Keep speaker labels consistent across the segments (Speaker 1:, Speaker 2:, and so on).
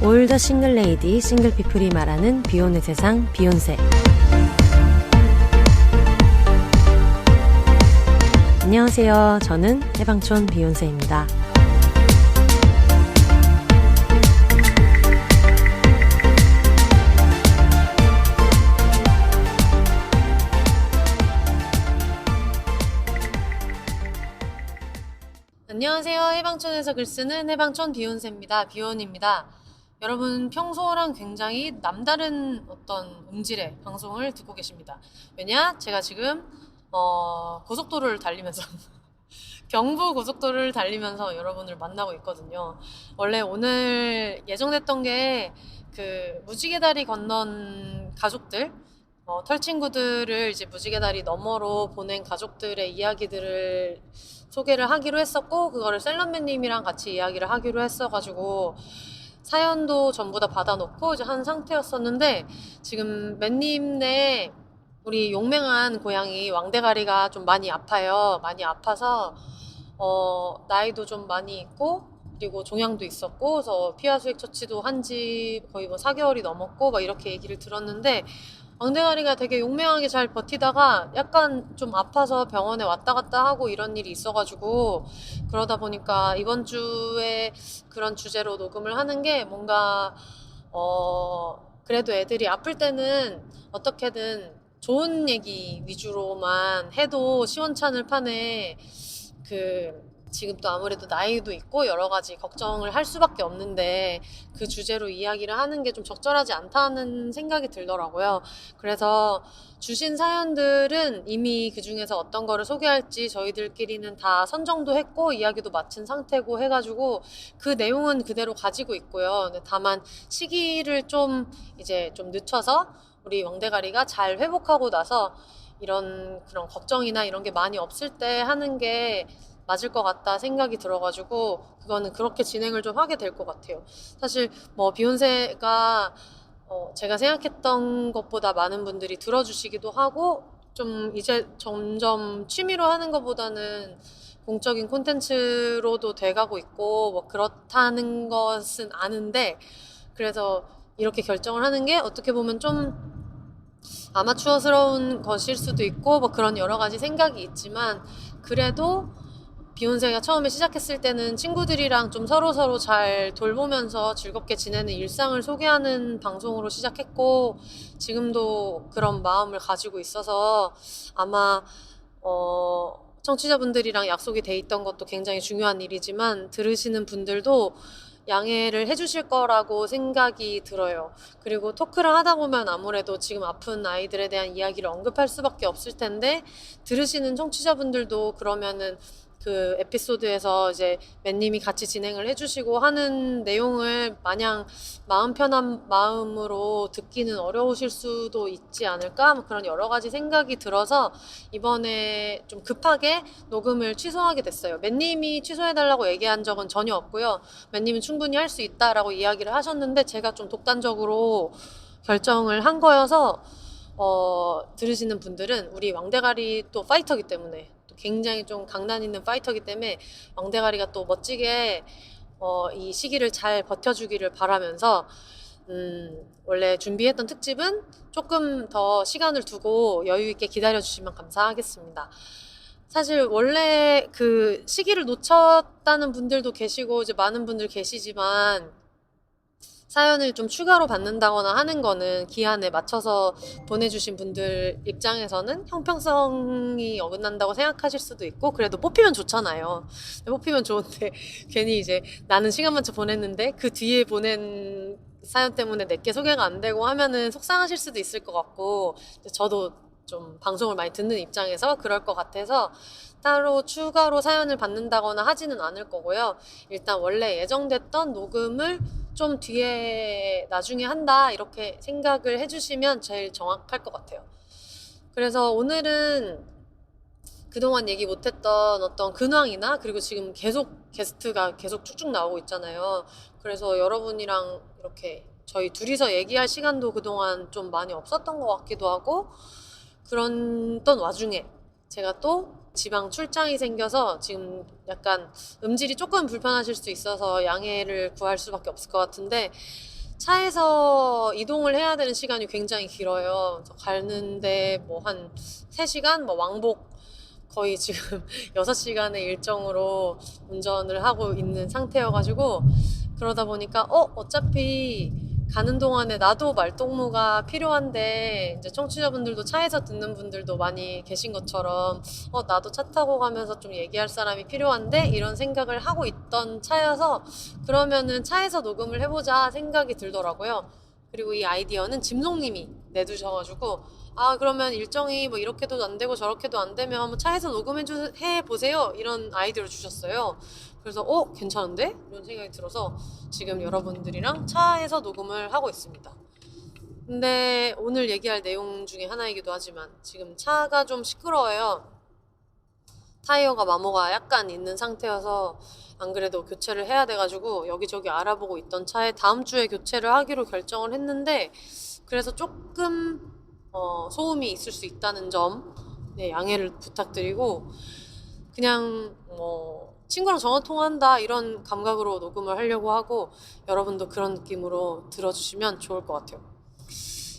Speaker 1: 올 더 싱글 레이디 싱글 피플이 말하는 비혼의 세상 비혼세. 안녕하세요. 저는 해방촌 비혼세입니다.
Speaker 2: 안녕하세요. 해방촌에서 글쓰는 해방촌 비혼세입니다. 비혼입니다. 여러분 평소랑 굉장히 남다른 어떤 음질의 방송을 듣고 계십니다. 왜냐? 제가 지금 고속도로를 달리면서 경부 고속도로를 달리면서 여러분을 만나고 있거든요. 원래 오늘 예정됐던 게 그 무지개 다리 건넌 가족들, 털친구들을 이제 무지개 다리 너머로 보낸 가족들의 이야기들을 소개를 하기로 했었고, 그거를 셀럽맨님이랑 같이 이야기를 하기로 했어가지고 사연도 전부 다 받아놓고 이제 한 상태였었는데, 지금 맨님네 우리 용맹한 고양이 왕대가리가 좀 많이 아파요. 많이 아파서 나이도 좀 많이 있고, 그리고 종양도 있었고, 그래서 피하수액 처치도 한지 거의 뭐 4개월이 넘었고 막 이렇게 얘기를 들었는데, 왕대가리가 되게 용맹하게 잘 버티다가 약간 좀 아파서 병원에 왔다 갔다 하고 이런 일이 있어가지고, 그러다 보니까 이번 주에 그런 주제로 녹음을 하는 게 뭔가 그래도 애들이 아플 때는 어떻게든 좋은 얘기 위주로만 해도 시원찮을 판에, 지금 또 아무래도 나이도 있고 여러 가지 걱정을 할 수밖에 없는데, 그 주제로 이야기를 하는 게 좀 적절하지 않다는 생각이 들더라고요. 그래서 주신 사연들은 이미 그 중에서 어떤 거를 소개할지 저희들끼리는 다 선정도 했고 이야기도 마친 상태고 해가지고 그 내용은 그대로 가지고 있고요. 근데 다만 시기를 좀 이제 좀 늦춰서 우리 왕대가리가 잘 회복하고 나서 이런 그런 걱정이나 이런 게 많이 없을 때 하는 게 맞을 것 같다 생각이 들어가지고, 그거는 그렇게 진행을 좀 하게 될 것 같아요. 사실 뭐 비욘세가 제가 생각했던 것보다 많은 분들이 들어주시기도 하고, 좀 이제 점점 취미로 하는 것보다는 공적인 콘텐츠로도 돼가고 있고 뭐 그렇다는 것은 아는데, 그래서 이렇게 결정을 하는 게 어떻게 보면 좀 아마추어스러운 것일 수도 있고 뭐 그런 여러 가지 생각이 있지만, 그래도 비욘세가 처음에 시작했을 때는 친구들이랑 좀 서로서로 잘 돌보면서 즐겁게 지내는 일상을 소개하는 방송으로 시작했고, 지금도 그런 마음을 가지고 있어서 아마 청취자분들이랑 약속이 돼 있던 것도 굉장히 중요한 일이지만 들으시는 분들도 양해를 해주실 거라고 생각이 들어요. 그리고 토크를 하다 보면 아무래도 지금 아픈 아이들에 대한 이야기를 언급할 수밖에 없을 텐데, 들으시는 청취자분들도 그러면은 그 에피소드에서 이제 맨님이 같이 진행을 해주시고 하는 내용을 마냥 마음 편한 마음으로 듣기는 어려우실 수도 있지 않을까? 뭐 그런 여러 가지 생각이 들어서 이번에 좀 급하게 녹음을 취소하게 됐어요. 맨님이 취소해달라고 얘기한 적은 전혀 없고요. 맨님은 충분히 할 수 있다라고 이야기를 하셨는데, 제가 좀 독단적으로 결정을 한 거여서 들으시는 분들은 우리 왕대가리 또 파이터기 때문에, 굉장히 좀 강단 있는 파이터기 때문에 왕대가리가 또 멋지게 이 시기를 잘 버텨주기를 바라면서, 원래 준비했던 특집은 조금 더 시간을 두고 여유 있게 기다려주시면 감사하겠습니다. 사실 원래 그 시기를 놓쳤다는 분들도 계시고 이제 많은 분들 계시지만, 사연을 좀 추가로 받는다거나 하는 거는 기한에 맞춰서 보내주신 분들 입장에서는 형평성이 어긋난다고 생각하실 수도 있고, 그래도 뽑히면 좋잖아요. 뽑히면 좋은데 괜히 이제 나는 시간 맞춰 보냈는데 그 뒤에 보낸 사연 때문에 내게 소개가 안 되고 하면은 속상하실 수도 있을 것 같고, 저도 좀 방송을 많이 듣는 입장에서 그럴 것 같아서 따로 추가로 사연을 받는다거나 하지는 않을 거고요. 일단 원래 예정됐던 녹음을 좀 뒤에 나중에 한다 이렇게 생각을 해주시면 제일 정확할 것 같아요. 그래서 오늘은 그동안 얘기 못했던 어떤 근황이나, 그리고 지금 계속 게스트가 계속 쭉쭉 나오고 있잖아요. 그래서 여러분이랑 이렇게 저희 둘이서 얘기할 시간도 그동안 좀 많이 없었던 것 같기도 하고, 그런 와중에 제가 또 지방 출장이 생겨서 지금 약간 음질이 조금 불편하실 수 있어서 양해를 구할 수밖에 없을 것 같은데, 차에서 이동을 해야 되는 시간이 굉장히 길어요. 가는데 뭐 한 3시간? 뭐 왕복 거의 지금 6시간의 일정으로 운전을 하고 있는 상태여가지고, 그러다 보니까 어차피 가는 동안에 나도 말동무가 필요한데, 이제 청취자분들도 차에서 듣는 분들도 많이 계신 것처럼 나도 차 타고 가면서 좀 얘기할 사람이 필요한데, 이런 생각을 하고 있던 차여서 그러면은 차에서 녹음을 해보자 생각이 들더라고요. 그리고 이 아이디어는 짐송님이 내두셔가지고, 그러면 일정이 뭐 이렇게도 안 되고 저렇게도 안 되면 한번 차에서 해 보세요, 이런 아이디어를 주셨어요. 그래서 괜찮은데? 이런 생각이 들어서 지금 여러분들이랑 차에서 녹음을 하고 있습니다. 근데 오늘 얘기할 내용 중에 하나이기도 하지만 지금 차가 좀 시끄러워요. 타이어가 마모가 약간 있는 상태여서 안 그래도 교체를 해야 돼가지고 여기저기 알아보고 있던 차에 다음 주에 교체를 하기로 결정을 했는데, 그래서 조금 소음이 있을 수 있다는 점, 네, 양해를 부탁드리고, 그냥 친구랑 전화 통화한다 이런 감각으로 녹음을 하려고 하고, 여러분도 그런 느낌으로 들어주시면 좋을 것 같아요.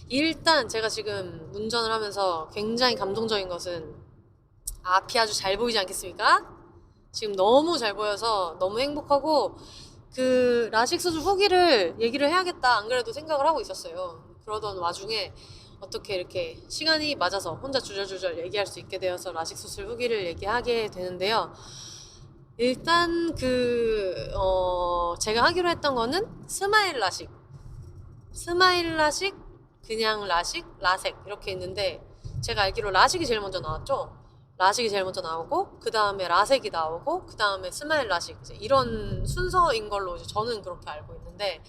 Speaker 2: 일단 제가 지금 운전을 하면서 굉장히 감동적인 것은 앞이 아주 잘 보이지 않겠습니까? 지금 너무 잘 보여서 너무 행복하고, 그 라식 수술 후기를 얘기를 해야겠다 안 그래도 생각을 하고 있었어요. 그러던 와중에 어떻게 이렇게 시간이 맞아서 혼자 주절주절 얘기할 수 있게 되어서 라식 수술 후기를 얘기하게 되는데요. 일단 제가 하기로 했던 거는 스마일 라식, 그냥 라식, 라섹 이렇게 있는데, 제가 알기로 라식이 제일 먼저 나왔죠. 라식이 제일 먼저 나오고, 그 다음에 라섹이 나오고, 그 다음에 스마일 라식, 이런 순서인 걸로 이제 저는 그렇게 알고 있는데,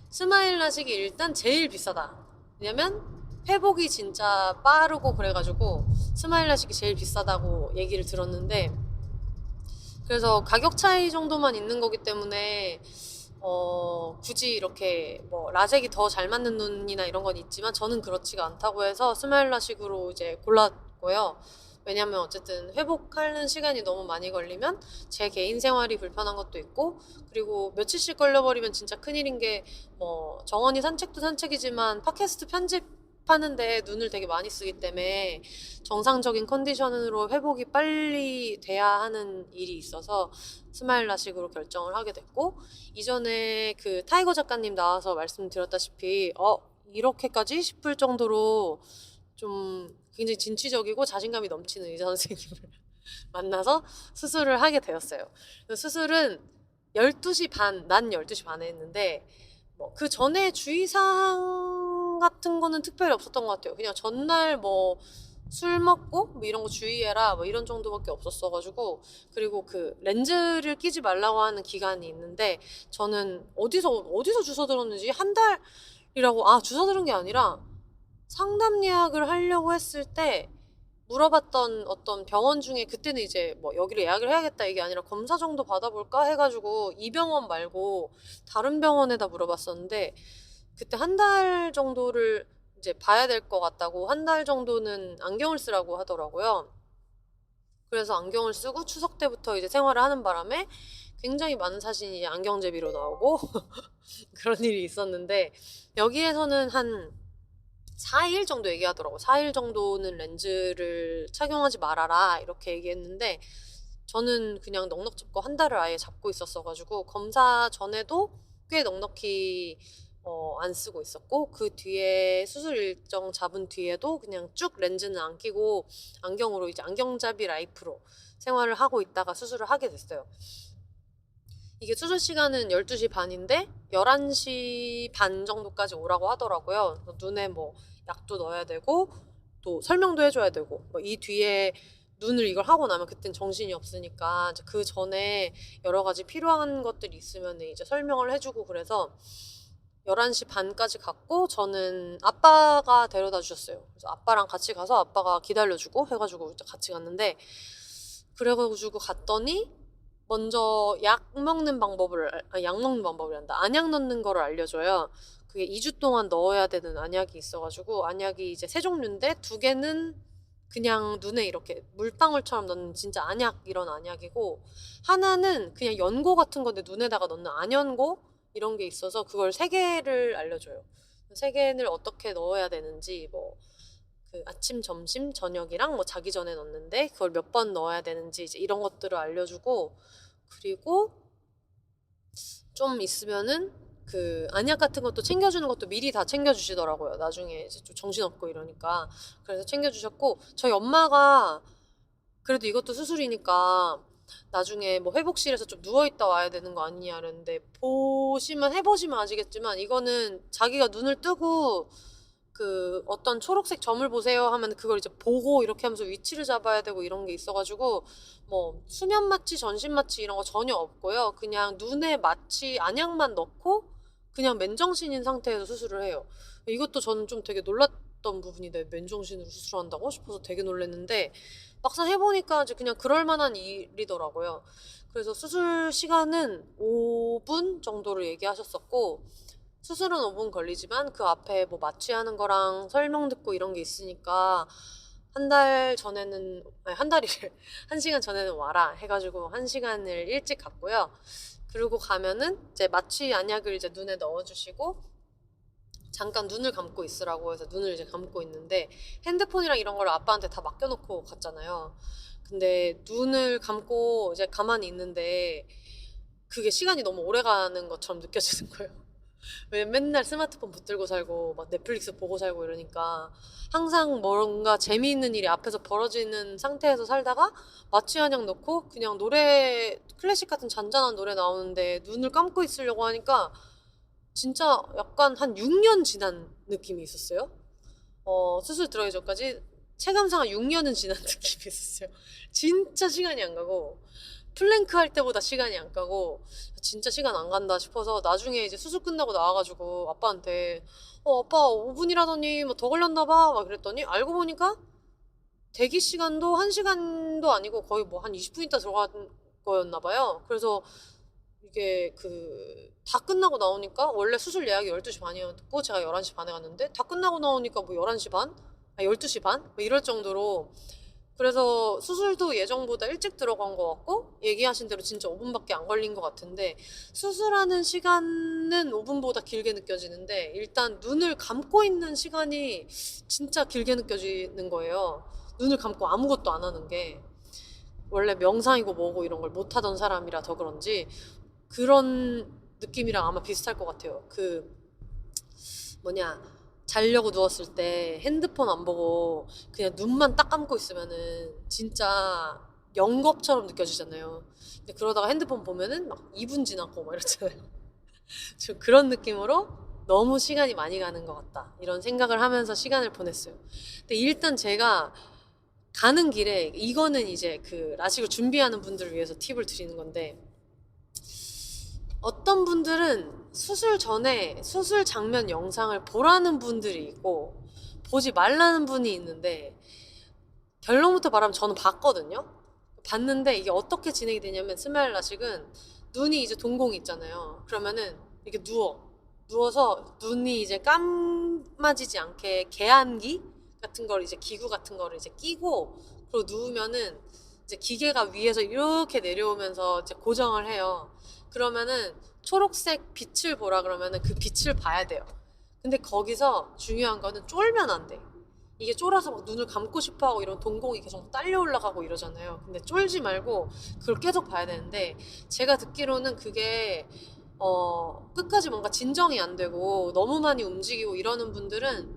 Speaker 2: 스마일 라식이 일단 제일 비싸다. 왜냐면 회복이 진짜 빠르고 그래가지고 스마일 라식이 제일 비싸다고 얘기를 들었는데, 그래서 가격 차이 정도만 있는 거기 때문에 굳이 이렇게 뭐 라섹이 더 잘 맞는 눈이나 이런 건 있지만 저는 그렇지가 않다고 해서 스마일 라식으로 이제 골랐고요. 왜냐면 어쨌든 회복하는 시간이 너무 많이 걸리면 제 개인 생활이 불편한 것도 있고, 그리고 며칠씩 걸려버리면 진짜 큰일인 게, 정원이 산책도 산책이지만 팟캐스트 편집하는데 눈을 되게 많이 쓰기 때문에 정상적인 컨디션으로 회복이 빨리 돼야 하는 일이 있어서 스마일 라식으로 결정을 하게 됐고, 이전에 그 타이거 작가님 나와서 말씀드렸다시피 이렇게까지 싶을 정도로 좀 굉장히 진취적이고 자신감이 넘치는 의사 선생님을 만나서 수술을 하게 되었어요. 수술은 12시 반, 낮 12시 반에 했는데, 그 전에 주의사항 같은 거는 특별히 없었던 것 같아요. 그냥 전날 술 먹고 이런 거 주의해라 이런 정도밖에 없었어가지고, 그리고 그 렌즈를 끼지 말라고 하는 기간이 있는데, 저는 어디서 주워 들었는지 한 달이라고, 주워 들은 게 아니라 상담 예약을 하려고 했을 때 물어봤던 어떤 병원 중에, 그때는 이제 여기를 예약을 해야겠다 이게 아니라 검사 정도 받아볼까 해가지고 이 병원 말고 다른 병원에다 물어봤었는데, 그때 한 달 정도를 이제 봐야 될 것 같다고, 한 달 정도는 안경을 쓰라고 하더라고요. 그래서 안경을 쓰고 추석 때부터 이제 생활을 하는 바람에 굉장히 많은 사진이 이제 안경제비로 나오고 그런 일이 있었는데, 여기에서는 한 4일 정도 얘기하더라고. 4일 정도는 렌즈를 착용하지 말아라 이렇게 얘기했는데, 저는 그냥 넉넉 잡고 한 달을 아예 잡고 있었어가지고 검사 전에도 꽤 넉넉히 안 쓰고 있었고, 그 뒤에 수술 일정 잡은 뒤에도 그냥 쭉 렌즈는 안 끼고 안경으로 이제 안경잡이 라이프로 생활을 하고 있다가 수술을 하게 됐어요. 이게 수술 시간은 12시 반인데 11시 반 정도까지 오라고 하더라고요. 눈에 약도 넣어야 되고 또 설명도 해줘야 되고, 이 뒤에 눈을 이걸 하고 나면 그땐 정신이 없으니까 이제 그 전에 여러 가지 필요한 것들이 있으면 이제 설명을 해주고, 그래서 11시 반까지 갔고, 저는 아빠가 데려다 주셨어요. 그래서 아빠랑 같이 가서 아빠가 기다려주고 해가지고 이제 같이 갔는데, 그래가지고 갔더니 먼저 약 먹는 방법을 한다. 안약 넣는 거를 알려줘요. 그게 2주 동안 넣어야 되는 안약이 있어가지고, 안약이 이제 3종류인데 2개는 그냥 눈에 이렇게 물방울처럼 넣는 진짜 안약, 이런 안약이고, 하나는 그냥 연고 같은 건데 눈에다가 넣는 안연고, 이런 게 있어서 그걸 세 개를 알려줘요. 세 개를 어떻게 넣어야 되는지 뭐 그 아침, 점심, 저녁이랑 뭐 자기 전에 넣는데 그걸 몇 번 넣어야 되는지 이제 이런 것들을 알려주고 그리고 좀 있으면은 그 안약 같은 것도 챙겨주는 것도 미리 다 챙겨주시더라고요. 나중에 이제 좀 정신없고 이러니까. 그래서 챙겨주셨고 저희 엄마가 그래도 이것도 수술이니까 나중에 뭐 회복실에서 좀 누워있다 와야 되는 거 아니냐 그랬는데 해보시면 아시겠지만 이거는 자기가 눈을 뜨고 그 어떤 초록색 점을 보세요 하면 그걸 이제 보고 이렇게 하면서 위치를 잡아야 되고 이런 게 있어가지고 뭐 수면 마취, 전신 마취 이런 거 전혀 없고요. 그냥 눈에 마취 안약만 넣고 그냥 맨정신인 상태에서 수술을 해요. 이것도 저는 좀 되게 놀랐던 부분인데 맨정신으로 수술한다고 싶어서 되게 놀랐는데 막상 해보니까 이제 그냥 그럴 만한 일이더라고요. 그래서 수술 시간은 5분 정도를 얘기하셨었고 수술은 5분 걸리지만 그 앞에 뭐 마취하는 거랑 설명 듣고 이런 게 있으니까 한 달 전에는 아니 한 달이래 한 시간 전에는 와라 해가지고 한 시간을 일찍 갔고요. 그리고 가면은 이제 마취 안약을 이제 눈에 넣어주시고 잠깐 눈을 감고 있으라고 해서 눈을 이제 감고 있는데 핸드폰이랑 이런 걸 아빠한테 다 맡겨놓고 갔잖아요. 근데 눈을 감고 이제 가만히 있는데 그게 시간이 너무 오래 가는 것처럼 느껴지는 거예요. 왜 맨날 스마트폰 붙들고 살고 막 넷플릭스 보고 살고 이러니까 항상 뭔가 재미있는 일이 앞에서 벌어지는 상태에서 살다가 마취 안약 넣고 그냥 노래 클래식 같은 잔잔한 노래 나오는데 눈을 감고 있으려고 하니까 진짜 약간 한 6년 지난 느낌이 있었어요. 수술 들어가기 전까지 체감상 한 6년은 지난 느낌이 있었어요. 진짜 시간이 안 가고 플랭크 할 때보다 시간이 안 가고 진짜 시간 안 간다 싶어서 나중에 이제 수술 끝나고 나와가지고 아빠한테 아빠 5분이라더니 뭐 더 걸렸나 봐 막 그랬더니 알고 보니까 대기 시간도 1시간도 아니고 거의 뭐 한 20분 있다 들어간 거였나 봐요. 그래서 이게 그 다 끝나고 나오니까 원래 수술 예약이 12시 반이었고 제가 11시 반에 갔는데 다 끝나고 나오니까 뭐 11시 반? 12시 반? 뭐 이럴 정도로 그래서 수술도 예정보다 일찍 들어간 것 같고 얘기하신 대로 진짜 5분밖에 안 걸린 것 같은데 수술하는 시간은 5분보다 길게 느껴지는데 일단 눈을 감고 있는 시간이 진짜 길게 느껴지는 거예요. 눈을 감고 아무것도 안 하는 게 원래 명상이고 뭐고 이런 걸 못하던 사람이라 더 그런지 그런 느낌이랑 아마 비슷할 것 같아요. 그 뭐냐 자려고 누웠을 때 핸드폰 안 보고 그냥 눈만 딱 감고 있으면은 진짜 영겁처럼 느껴지잖아요. 근데 그러다가 핸드폰 보면은 막 2분 지났고 막 이렇잖아요. 좀 그런 느낌으로 너무 시간이 많이 가는 것 같다. 이런 생각을 하면서 시간을 보냈어요. 근데 일단 제가 가는 길에 이거는 이제 그 라식을 준비하는 분들을 위해서 팁을 드리는 건데 어떤 분들은 수술 전에 수술 장면 영상을 보라는 분들이 있고 보지 말라는 분이 있는데 결론부터 말하면 저는 봤거든요. 봤는데 이게 어떻게 진행이 되냐면 스마일 라식은 눈이 이제 동공이 있잖아요. 그러면은 이렇게 누워서 눈이 이제 감아지지 않게 계안기 같은 걸 이제 기구 같은 거를 이제 끼고 그리고 누우면은 이제 기계가 위에서 이렇게 내려오면서 이제 고정을 해요. 그러면은 초록색 빛을 보라 그러면은 그 빛을 봐야 돼요. 근데 거기서 중요한 거는 쫄면 안 돼. 이게 쫄아서 막 눈을 감고 싶어 하고 이런 동공이 계속 딸려 올라가고 이러잖아요. 근데 쫄지 말고 그걸 계속 봐야 되는데 제가 듣기로는 그게 끝까지 뭔가 진정이 안 되고 너무 많이 움직이고 이러는 분들은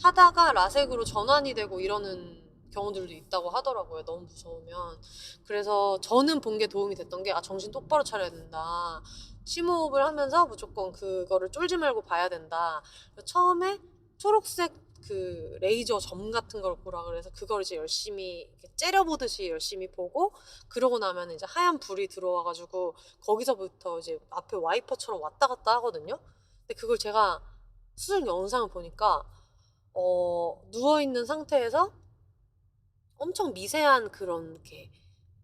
Speaker 2: 하다가 라섹으로 전환이 되고 이러는 경우들도 있다고 하더라고요. 너무 무서우면. 그래서 저는 본 게 도움이 됐던 게 정신 똑바로 차려야 된다. 심호흡을 하면서 무조건 그거를 쫄지 말고 봐야 된다. 처음에 초록색 그 레이저 점 같은 걸 보라 그래서 그걸 이제 열심히 이렇게 째려보듯이 열심히 보고 그러고 나면 이제 하얀 불이 들어와가지고 거기서부터 이제 앞에 와이퍼처럼 왔다 갔다 하거든요. 근데 그걸 제가 수술 영상을 보니까 누워있는 상태에서 엄청 미세한 그런 이렇게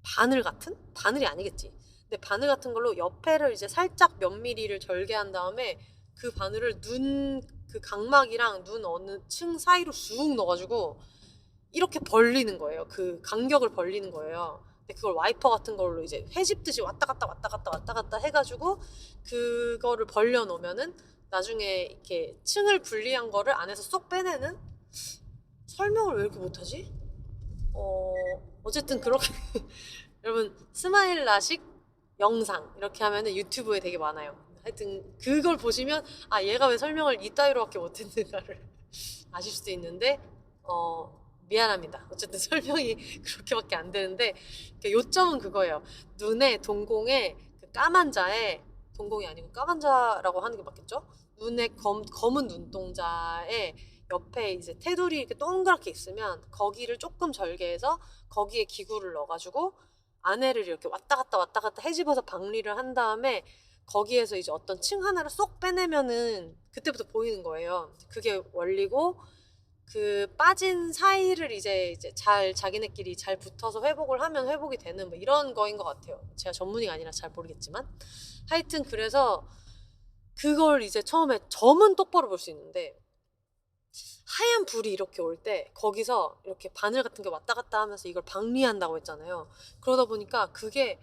Speaker 2: 바늘 같은? 바늘이 아니겠지. 근데 바늘 같은 걸로 옆에를 이제 살짝 몇 미리를 절개한 다음에 그 바늘을 눈 그 각막이랑 눈 어느 층 사이로 쑥 넣어가지고 이렇게 벌리는 거예요. 그 간격을 벌리는 거예요. 근데 그걸 와이퍼 같은 걸로 이제 회집듯이 왔다 갔다 해가지고 그거를 벌려 놓으면은 나중에 이렇게 층을 분리한 거를 안에서 쏙 빼내는. 설명을 왜 이렇게 못하지? 어쨌든 그렇게 여러분 스마일 라식 영상 이렇게 하면은 유튜브에 되게 많아요. 하여튼 그걸 보시면 아 얘가 왜 설명을 이따위로밖에 못했는가를 아실 수도 있는데 미안합니다. 어쨌든 설명이 그렇게밖에 안 되는데 요점은 그거예요. 눈에 동공에 그 까만 자에 동공이 아니고 까만 자라고 하는 게 맞겠죠? 눈에 검은 눈동자에 옆에 이제 테두리 이렇게 동그랗게 있으면 거기를 조금 절개해서 거기에 기구를 넣어가지고 안에를 이렇게 왔다 갔다 헤집어서 박리를 한 다음에 거기에서 이제 어떤 층 하나를 쏙 빼내면은 그때부터 보이는 거예요. 그게 원리고 그 빠진 사이를 이제 잘 자기네끼리 잘 붙어서 회복을 하면 회복이 되는 뭐 이런 거인 것 같아요. 제가 전문의가 아니라 잘 모르겠지만 하여튼 그래서 그걸 이제 처음에 점은 똑바로 볼 수 있는데 하얀 불이 이렇게 올 때 거기서 이렇게 바늘 같은 게 왔다 갔다 하면서 이걸 박리한다고 했잖아요. 그러다 보니까 그게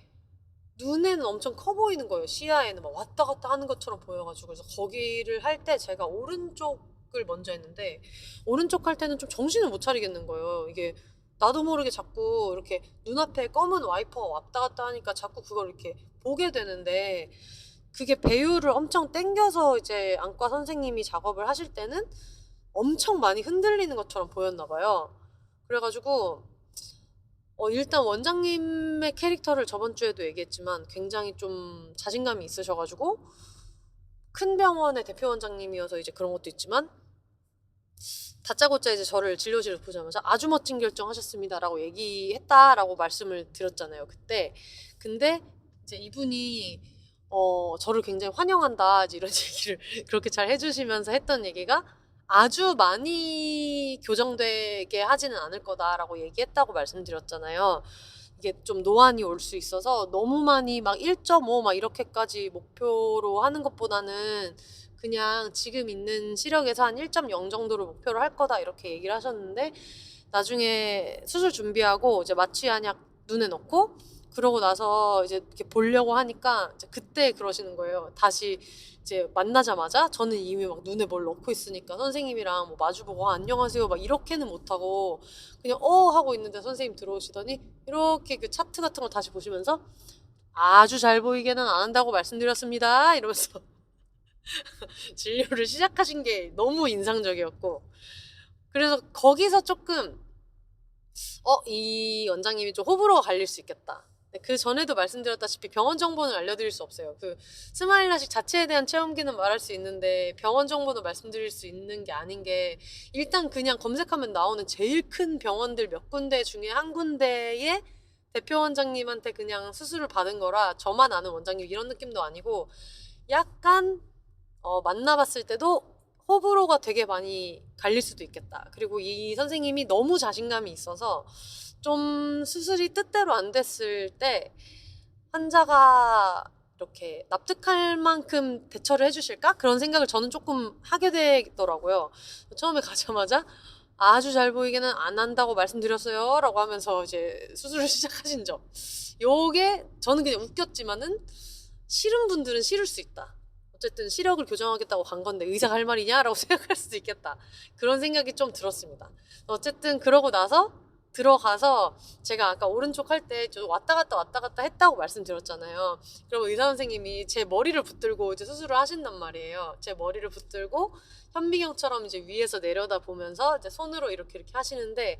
Speaker 2: 눈에는 엄청 커 보이는 거예요. 시야에는 막 왔다 갔다 하는 것처럼 보여가지고 그래서 거기를 할 때 제가 오른쪽을 먼저 했는데 오른쪽 할 때는 좀 정신을 못 차리겠는 거예요. 이게 나도 모르게 자꾸 이렇게 눈앞에 검은 와이퍼가 왔다 갔다 하니까 자꾸 그걸 이렇게 보게 되는데 그게 배율을 엄청 땡겨서 이제 안과 선생님이 작업을 하실 때는 엄청 많이 흔들리는 것처럼 보였나 봐요. 그래가지고 일단 원장님의 캐릭터를 저번 주에도 얘기했지만 굉장히 좀 자신감이 있으셔가지고 큰 병원의 대표 원장님이어서 이제 그런 것도 있지만 다짜고짜 이제 저를 진료실에 보자마자 아주 멋진 결정하셨습니다라고 얘기했다라고 말씀을 드렸잖아요 그때. 근데 이제 이분이 저를 굉장히 환영한다 이런 얘기를 그렇게 잘 해주시면서 했던 얘기가 아주 많이 교정되게 하지는 않을 거다라고 얘기했다고 말씀드렸잖아요. 이게 좀 노안이 올 수 있어서 너무 많이 막 1.5 막 이렇게까지 목표로 하는 것보다는 그냥 지금 있는 시력에서 한 1.0 정도를 목표로 할 거다 이렇게 얘기를 하셨는데 나중에 수술 준비하고 이제 마취 한약 눈에 넣고 그러고 나서 이제 이렇게 보려고 하니까 이제 그때 그러시는 거예요. 다시 이제 만나자마자 저는 이미 막 눈에 뭘 넣고 있으니까 선생님이랑 뭐 마주보고 안녕하세요 막 이렇게는 못하고 그냥 하고 있는데 선생님 들어오시더니 이렇게 그 차트 같은 거 다시 보시면서 아주 잘 보이게는 안 한다고 말씀드렸습니다 이러면서 진료를 시작하신 게 너무 인상적이었고 그래서 거기서 조금 이 원장님이 좀 호불호가 갈릴 수 있겠다. 그 전에도 말씀드렸다시피 병원 정보는 알려드릴 수 없어요. 그 스마일 라식 자체에 대한 체험기는 말할 수 있는데 병원 정보는 말씀드릴 수 있는 게 아닌 게 일단 그냥 검색하면 나오는 제일 큰 병원들 몇 군데 중에 한 군데의 대표 원장님한테 그냥 수술을 받은 거라 저만 아는 원장님 이런 느낌도 아니고 약간 만나봤을 때도 호불호가 되게 많이 갈릴 수도 있겠다. 그리고 이 선생님이 너무 자신감이 있어서 좀 수술이 뜻대로 안 됐을 때 환자가 이렇게 납득할 만큼 대처를 해주실까? 그런 생각을 저는 조금 하게 되더라고요. 처음에 가자마자 아주 잘 보이게는 안 한다고 말씀드렸어요 라고 하면서 이제 수술을 시작하신 점 요게 저는 그냥 웃겼지만은 싫은 분들은 싫을 수 있다. 어쨌든 시력을 교정하겠다고 간 건데 의사가 할 말이냐라고 생각할 수도 있겠다. 그런 생각이 좀 들었습니다. 어쨌든 그러고 나서 들어가서 제가 아까 오른쪽 할 때 좀 왔다 갔다 했다고 말씀드렸잖아요. 그럼 의사 선생님이 제 머리를 붙들고 이제 수술을 하신단 말이에요. 제 머리를 붙들고 현미경처럼 이제 위에서 내려다 보면서 이제 손으로 이렇게 하시는데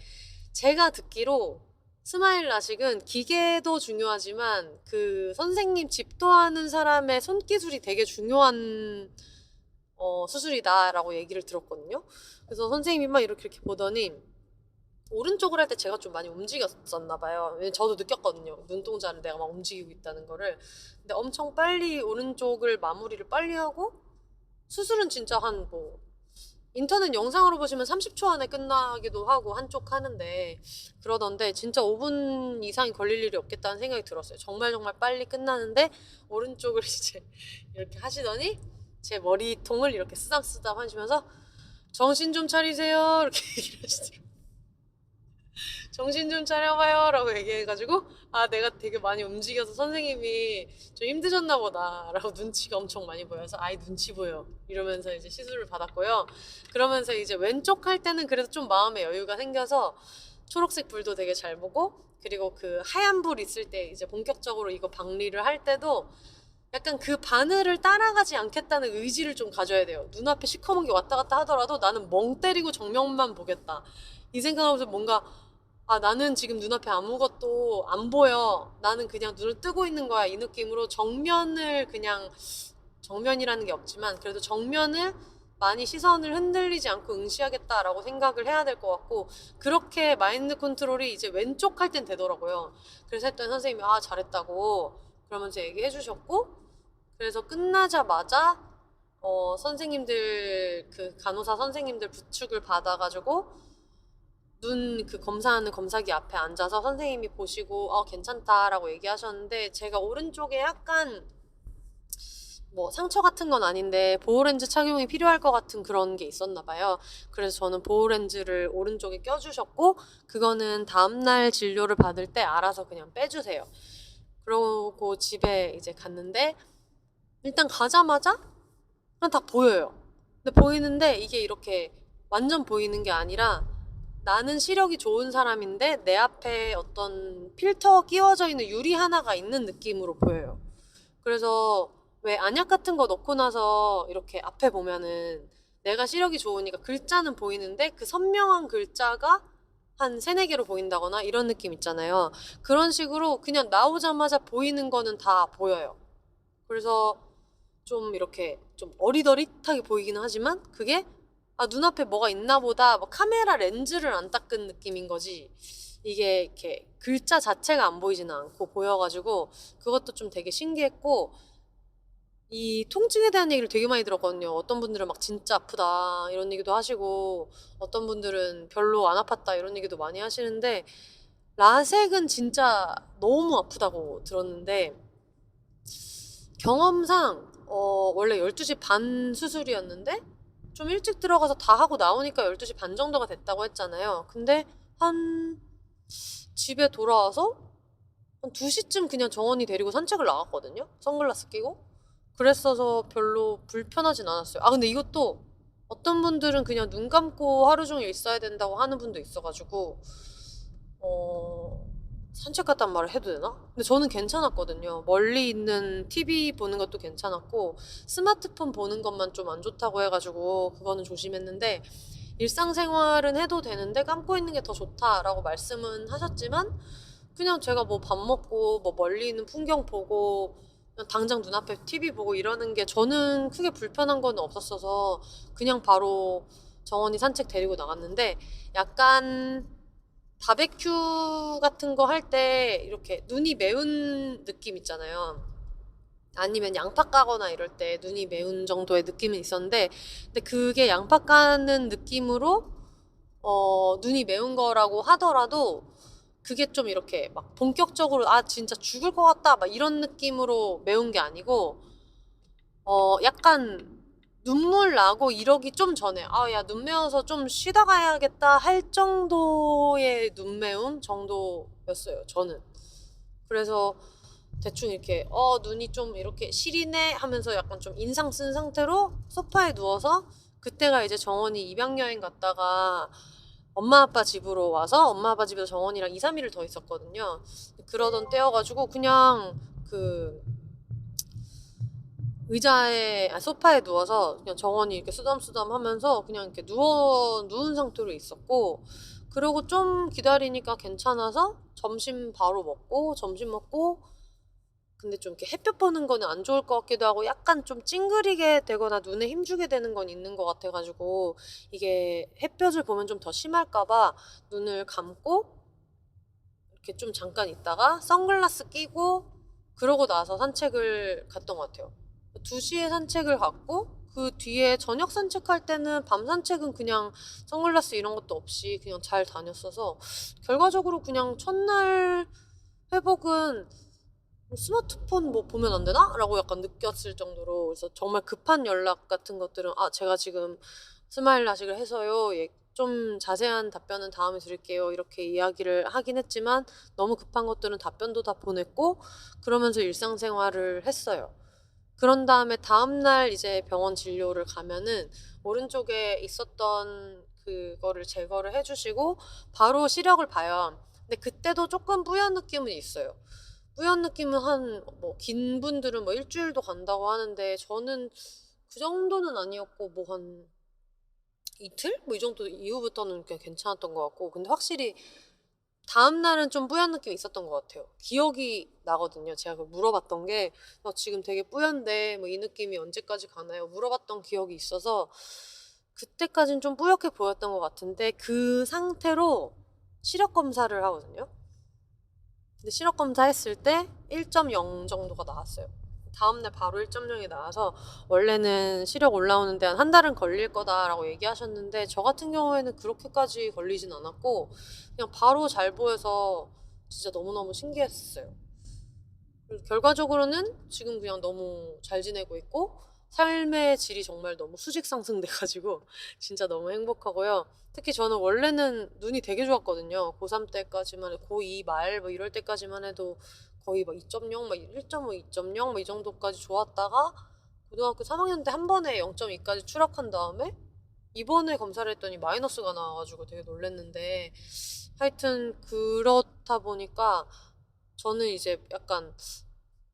Speaker 2: 제가 듣기로 스마일 라식은 기계도 중요하지만 그 선생님 집도하는 사람의 손기술이 되게 중요한 수술이다라고 얘기를 들었거든요. 그래서 선생님이 막 이렇게 보더니 오른쪽을 할 때 제가 좀 많이 움직였었나 봐요. 저도 느꼈거든요. 눈동자를 내가 막 움직이고 있다는 거를. 근데 엄청 빨리 오른쪽을 마무리를 빨리 하고 수술은 진짜 한 인터넷 영상으로 보시면 30초 안에 끝나기도 하고 한쪽 하는데 그러던데 진짜 5분 이상이 걸릴 일이 없겠다는 생각이 들었어요. 정말 빨리 끝나는데 오른쪽을 이제 이렇게 하시더니 제 머리통을 이렇게 쓰담쓰담 하시면서 정신 좀 차리세요 이렇게 얘기를 하시더라고요. 정신 좀 차려봐요 라고 얘기해가지고 아 내가 되게 많이 움직여서 선생님이 좀 힘드셨나 보다 라고 눈치가 엄청 많이 보여서 아이 눈치 보여 이러면서 이제 시술을 받았고요. 그러면서 이제 왼쪽 할 때는 그래도 좀 마음의 여유가 생겨서 초록색 불도 되게 잘 보고, 그리고 그 하얀 불 있을 때 이제 본격적으로 이거 박리를 할 때도 약간 그 바늘을 따라가지 않겠다는 의지를 좀 가져야 돼요. 눈앞에 시커먼 게 왔다 갔다 하더라도 나는 멍 때리고 정면만 보겠다 이 생각하면서 뭔가 아 나는 지금 눈앞에 아무것도 안 보여, 나는 그냥 눈을 뜨고 있는 거야 이 느낌으로 정면을 그냥, 정면이라는 게 없지만 그래도 정면을 많이 시선을 흔들리지 않고 응시하겠다라고 생각을 해야 될 것 같고, 그렇게 마인드 컨트롤이 이제 왼쪽 할 땐 되더라고요. 그래서 했더니 선생님이 아 잘했다고 그러면서 얘기해 주셨고, 그래서 끝나자마자 선생님들 그 간호사 선생님들 부축을 받아가지고 눈 그 검사하는 검사기 앞에 앉아서 선생님이 보시고 괜찮다라고 얘기하셨는데, 제가 오른쪽에 약간 뭐 상처 같은 건 아닌데 보호렌즈 착용이 필요할 것 같은 그런 게 있었나 봐요. 그래서 저는 보호렌즈를 오른쪽에 껴주셨고, 그거는 다음날 진료를 받을 때 알아서 그냥 빼주세요. 그러고 집에 이제 갔는데 일단 가자마자 그냥 다 보여요. 근데 보이는데 이게 이렇게 완전 보이는 게 아니라 나는 시력이 좋은 사람인데 내 앞에 어떤 필터 끼워져 있는 유리 하나가 있는 느낌으로 보여요. 그래서 왜 안약 같은 거 넣고 나서 이렇게 앞에 보면은 내가 시력이 좋으니까 글자는 보이는데 그 선명한 글자가 한 세네 개로 보인다거나 이런 느낌 있잖아요. 그런 식으로 그냥 나오자마자 보이는 거는 다 보여요. 그래서 좀 이렇게 좀 어리더릿하게 보이기는 하지만 그게 눈앞에 뭐가 있나 보다, 뭐 카메라 렌즈를 안 닦은 느낌인 거지 이게 이렇게 글자 자체가 안 보이지는 않고 보여가지고 그것도 좀 되게 신기했고, 이 통증에 대한 얘기를 되게 많이 들었거든요. 어떤 분들은 막 진짜 아프다 이런 얘기도 하시고 어떤 분들은 별로 안 아팠다 이런 얘기도 많이 하시는데, 라섹은 진짜 너무 아프다고 들었는데 경험상 원래 12시 반 수술이었는데 좀 일찍 들어가서 다 하고 나오니까 12시 반 정도가 됐다고 했잖아요. 근데 한 집에 돌아와서 한 2시쯤 그냥 정원이 데리고 산책을 나갔거든요. 선글라스 끼고. 그랬어서 별로 불편하진 않았어요. 근데 이것도 어떤 분들은 그냥 눈 감고 하루 종일 있어야 된다고 하는 분도 있어가지고 산책 갔단 말을 해도 되나? 근데 저는 괜찮았거든요. 멀리 있는 TV 보는 것도 괜찮았고 스마트폰 보는 것만 좀 안 좋다고 해가지고 그거는 조심했는데, 일상생활은 해도 되는데 감고 있는 게 더 좋다라고 말씀은 하셨지만 그냥 제가 뭐 밥 먹고 뭐 멀리 있는 풍경 보고 그냥 당장 눈앞에 TV 보고 이러는 게 저는 크게 불편한 건 없었어서 그냥 바로 정원이 산책 데리고 나갔는데, 약간 바베큐 같은 거 할 때 이렇게 눈이 매운 느낌 있잖아요. 아니면 양파 까거나 이럴 때 눈이 매운 정도의 느낌은 있었는데, 근데 그게 양파 까는 느낌으로 눈이 매운 거라고 하더라도 그게 좀 이렇게 막 본격적으로 진짜 죽을 것 같다 막 이런 느낌으로 매운 게 아니고 약간 눈물 나고 이러기 좀 전에 야 눈 매워서 좀 쉬다 가야겠다 할 정도의 눈 매움 정도였어요 저는. 그래서 대충 이렇게 눈이 좀 이렇게 시리네 하면서 약간 좀 인상 쓴 상태로 소파에 누워서, 그때가 이제 정원이 입양여행 갔다가 엄마 아빠 집으로 와서 엄마 아빠 집에서 정원이랑 2, 3일을 더 있었거든요. 그러던 때여가지고 그냥 그 의자에 소파에 누워서 그냥 정원이 이렇게 쓰담쓰담 하면서 그냥 이렇게 누운 상태로 있었고, 그리고 좀 기다리니까 괜찮아서 점심 바로 먹고, 점심 먹고 근데 좀 이렇게 햇볕 보는 거는 안 좋을 것 같기도 하고 약간 좀 찡그리게 되거나 눈에 힘주게 되는 건 있는 것 같아가지고 이게 햇볕을 보면 좀 더 심할까봐 눈을 감고 이렇게 좀 잠깐 있다가 선글라스 끼고 그러고 나서 산책을 갔던 것 같아요. 2시에 산책을 갔고 그 뒤에 저녁 산책할 때는 밤 산책은 그냥 선글라스 이런 것도 없이 그냥 잘 다녔어서 결과적으로 그냥 첫날 회복은 스마트폰 뭐 보면 안 되나? 라고 약간 느꼈을 정도로, 그래서 정말 급한 연락 같은 것들은 제가 지금 스마일 라식을 해서요 좀 자세한 답변은 다음에 드릴게요. 이렇게 이야기를 하긴 했지만 너무 급한 것들은 답변도 다 보냈고 그러면서 일상생활을 했어요. 그런 다음에 다음날 이제 병원 진료를 가면은 오른쪽에 있었던 그거를 제거를 해주시고 바로 시력을 봐요. 근데 그때도 조금 뿌연 느낌은 있어요. 뿌연 느낌은 긴 분들은 뭐 일주일도 간다고 하는데 저는 그 정도는 아니었고 뭐 한 이틀? 뭐 이 정도 이후부터는 그냥 괜찮았던 것 같고 근데 확실히 다음날은 좀 뿌연 느낌이 있었던 것 같아요. 기억이 나거든요. 제가 그걸 물어봤던 게 지금 되게 뿌연데 뭐 이 느낌이 언제까지 가나요? 물어봤던 기억이 있어서 그때까지는 좀 뿌옇게 보였던 것 같은데 그 상태로 시력 검사를 하거든요. 근데 시력 검사했을 때 1.0 정도가 나왔어요. 다음날 바로 1.0이 나와서 원래는 시력 올라오는데 한 달은 걸릴 거다라고 얘기하셨는데 저 같은 경우에는 그렇게까지 걸리진 않았고 그냥 바로 잘 보여서 진짜 너무너무 신기했어요. 결과적으로는 지금 그냥 너무 잘 지내고 있고 삶의 질이 정말 너무 수직 상승돼가지고 진짜 너무 행복하고요. 특히 저는 원래는 눈이 되게 좋았거든요. 고3 때까지만 해도 고2 말 뭐 이럴 때까지만 해도 거의 막 2.0, 막 1.5, 2.0 뭐 이 정도까지 좋았다가 고등학교 3학년 때 한 번에 0.2까지 추락한 다음에 이번에 검사를 했더니 마이너스가 나와가지고 되게 놀랐는데 하여튼 그렇다 보니까 저는 이제 약간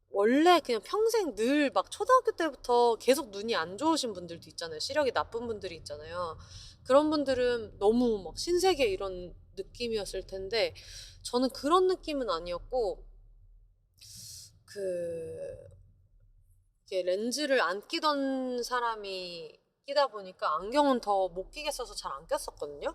Speaker 2: 원래 그냥 평생 늘 막 초등학교 때부터 계속 눈이 안 좋으신 분들도 있잖아요. 시력이 나쁜 분들이 있잖아요. 그런 분들은 너무 막 신세계 이런 느낌이었을 텐데 저는 그런 느낌은 아니었고 그 이게 렌즈를 안 끼던 사람이 끼다 보니까 안경은 더 못 끼겠어서 잘 안 꼈었거든요.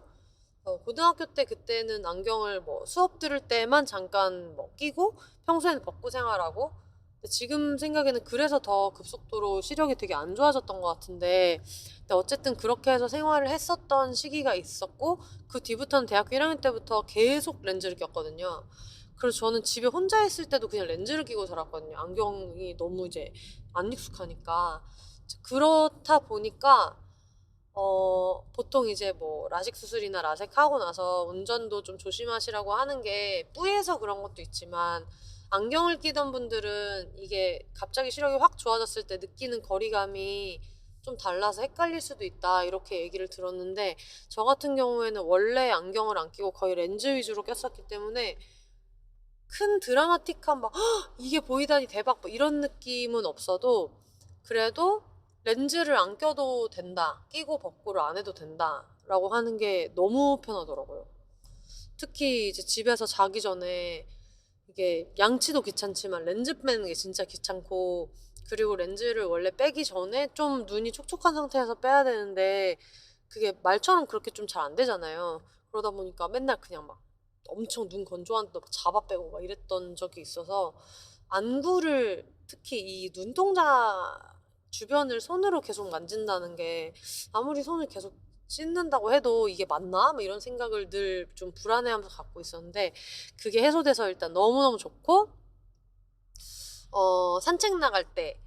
Speaker 2: 고등학교 때 그때는 안경을 뭐 수업 들을 때만 잠깐 뭐 끼고 평소에는 벗고 생활하고 근데 지금 생각에는 그래서 더 급속도로 시력이 되게 안 좋아졌던 것 같은데 근데 어쨌든 그렇게 해서 생활을 했었던 시기가 있었고 그 뒤부터는 대학교 1학년 때부터 계속 렌즈를 꼈거든요. 그래서 저는 집에 혼자 있을 때도 그냥 렌즈를 끼고 살았거든요. 안경이 너무 이제 안 익숙하니까. 그렇다 보니까 보통 이제 뭐 라식 수술이나 라섹 하고 나서 운전도 좀 조심하시라고 하는 게 뿌예서 그런 것도 있지만 안경을 끼던 분들은 이게 갑자기 시력이 확 좋아졌을 때 느끼는 거리감이 좀 달라서 헷갈릴 수도 있다 이렇게 얘기를 들었는데 저 같은 경우에는 원래 안경을 안 끼고 거의 렌즈 위주로 꼈었기 때문에 큰 드라마틱한 막 "헉, 이게 보이다니 대박 뭐 이런 느낌은 없어도 그래도 렌즈를 안 껴도 된다 끼고 벗고를 안 해도 된다라고 하는 게 너무 편하더라고요. 특히 이제 집에서 자기 전에 이게 양치도 귀찮지만 렌즈 빼는 게 진짜 귀찮고 그리고 렌즈를 원래 빼기 전에 좀 눈이 촉촉한 상태에서 빼야 되는데 그게 말처럼 그렇게 좀 잘 안 되잖아요. 그러다 보니까 맨날 그냥 막 엄청 눈 건조한데 막 잡아 빼고 막 이랬던 적이 있어서 안구를 특히 이 눈동자 주변을 손으로 계속 만진다는 게 아무리 손을 계속 씻는다고 해도 이게 맞나? 뭐 이런 생각을 늘 좀 불안해하면서 갖고 있었는데 그게 해소돼서 일단 너무너무 좋고 산책 나갈 때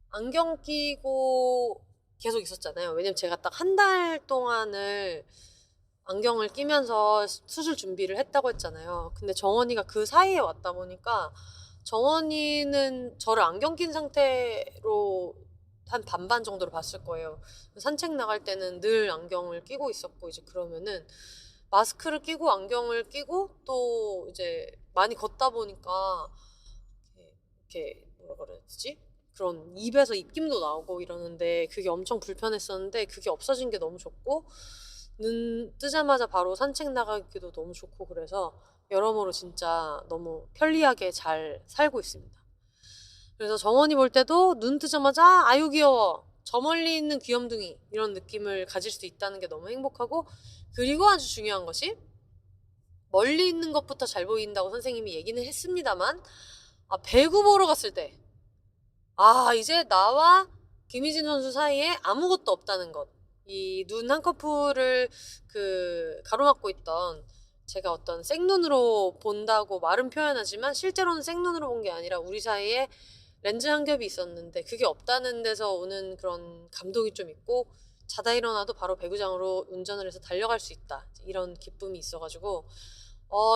Speaker 2: 안경 끼고 계속 있었잖아요. 왜냐면 제가 딱 한 달 동안을 안경을 끼면서 수술 준비를 했다고 했잖아요. 근데 정원이가 그 사이에 왔다 보니까 정원이는 저를 안경 낀 상태로 한 반반 정도로 봤을 거예요. 산책 나갈 때는 늘 안경을 끼고 있었고 이제 그러면은 마스크를 끼고 안경을 끼고 또 이제 많이 걷다 보니까 이렇게 뭐라 그래야 되지? 그런 입에서 입김도 나오고 이러는데 그게 엄청 불편했었는데 그게 없어진 게 너무 좋고 눈 뜨자마자 바로 산책 나가기도 너무 좋고 그래서 여러모로 진짜 너무 편리하게 잘 살고 있습니다. 그래서 정원이 볼 때도 눈 뜨자마자 아유 귀여워 저 멀리 있는 귀염둥이 이런 느낌을 가질 수 있다는 게 너무 행복하고 그리고 아주 중요한 것이 멀리 있는 것부터 잘 보인다고 선생님이 얘기는 했습니다만 배구 보러 갔을 때 이제 나와 김희진 선수 사이에 아무것도 없다는 것. 이 눈 한꺼풀을 가로막고 있던 제가 어떤 생눈으로 본다고 말은 표현하지만 실제로는 생눈으로 본 게 아니라 우리 사이에 렌즈 한 겹이 있었는데 그게 없다는 데서 오는 그런 감동이 좀 있고 자다 일어나도 바로 배구장으로 운전을 해서 달려갈 수 있다. 이런 기쁨이 있어가지고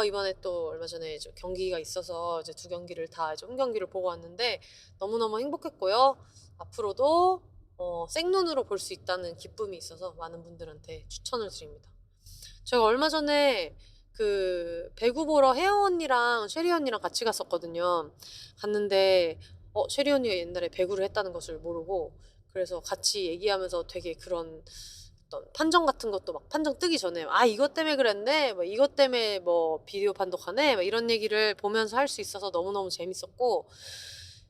Speaker 2: 이번에 또 얼마 전에 경기가 있어서 이제 두 경기를 다 이제 홈 경기를 보고 왔는데 너무너무 행복했고요. 앞으로도 생눈으로 볼 수 있다는 기쁨이 있어서 많은 분들한테 추천을 드립니다. 제가 얼마 전에 그 배구 보러 혜영 언니랑 쉐리 언니랑 같이 갔었거든요. 갔는데 쉐리 언니가 옛날에 배구를 했다는 것을 모르고 그래서 같이 얘기하면서 되게 그런 어떤 판정 같은 것도 막 판정 뜨기 전에 이것 때문에 그랬네, 뭐 이것 때문에 뭐 비디오 판독하네, 막 이런 얘기를 보면서 할 수 있어서 너무너무 재밌었고,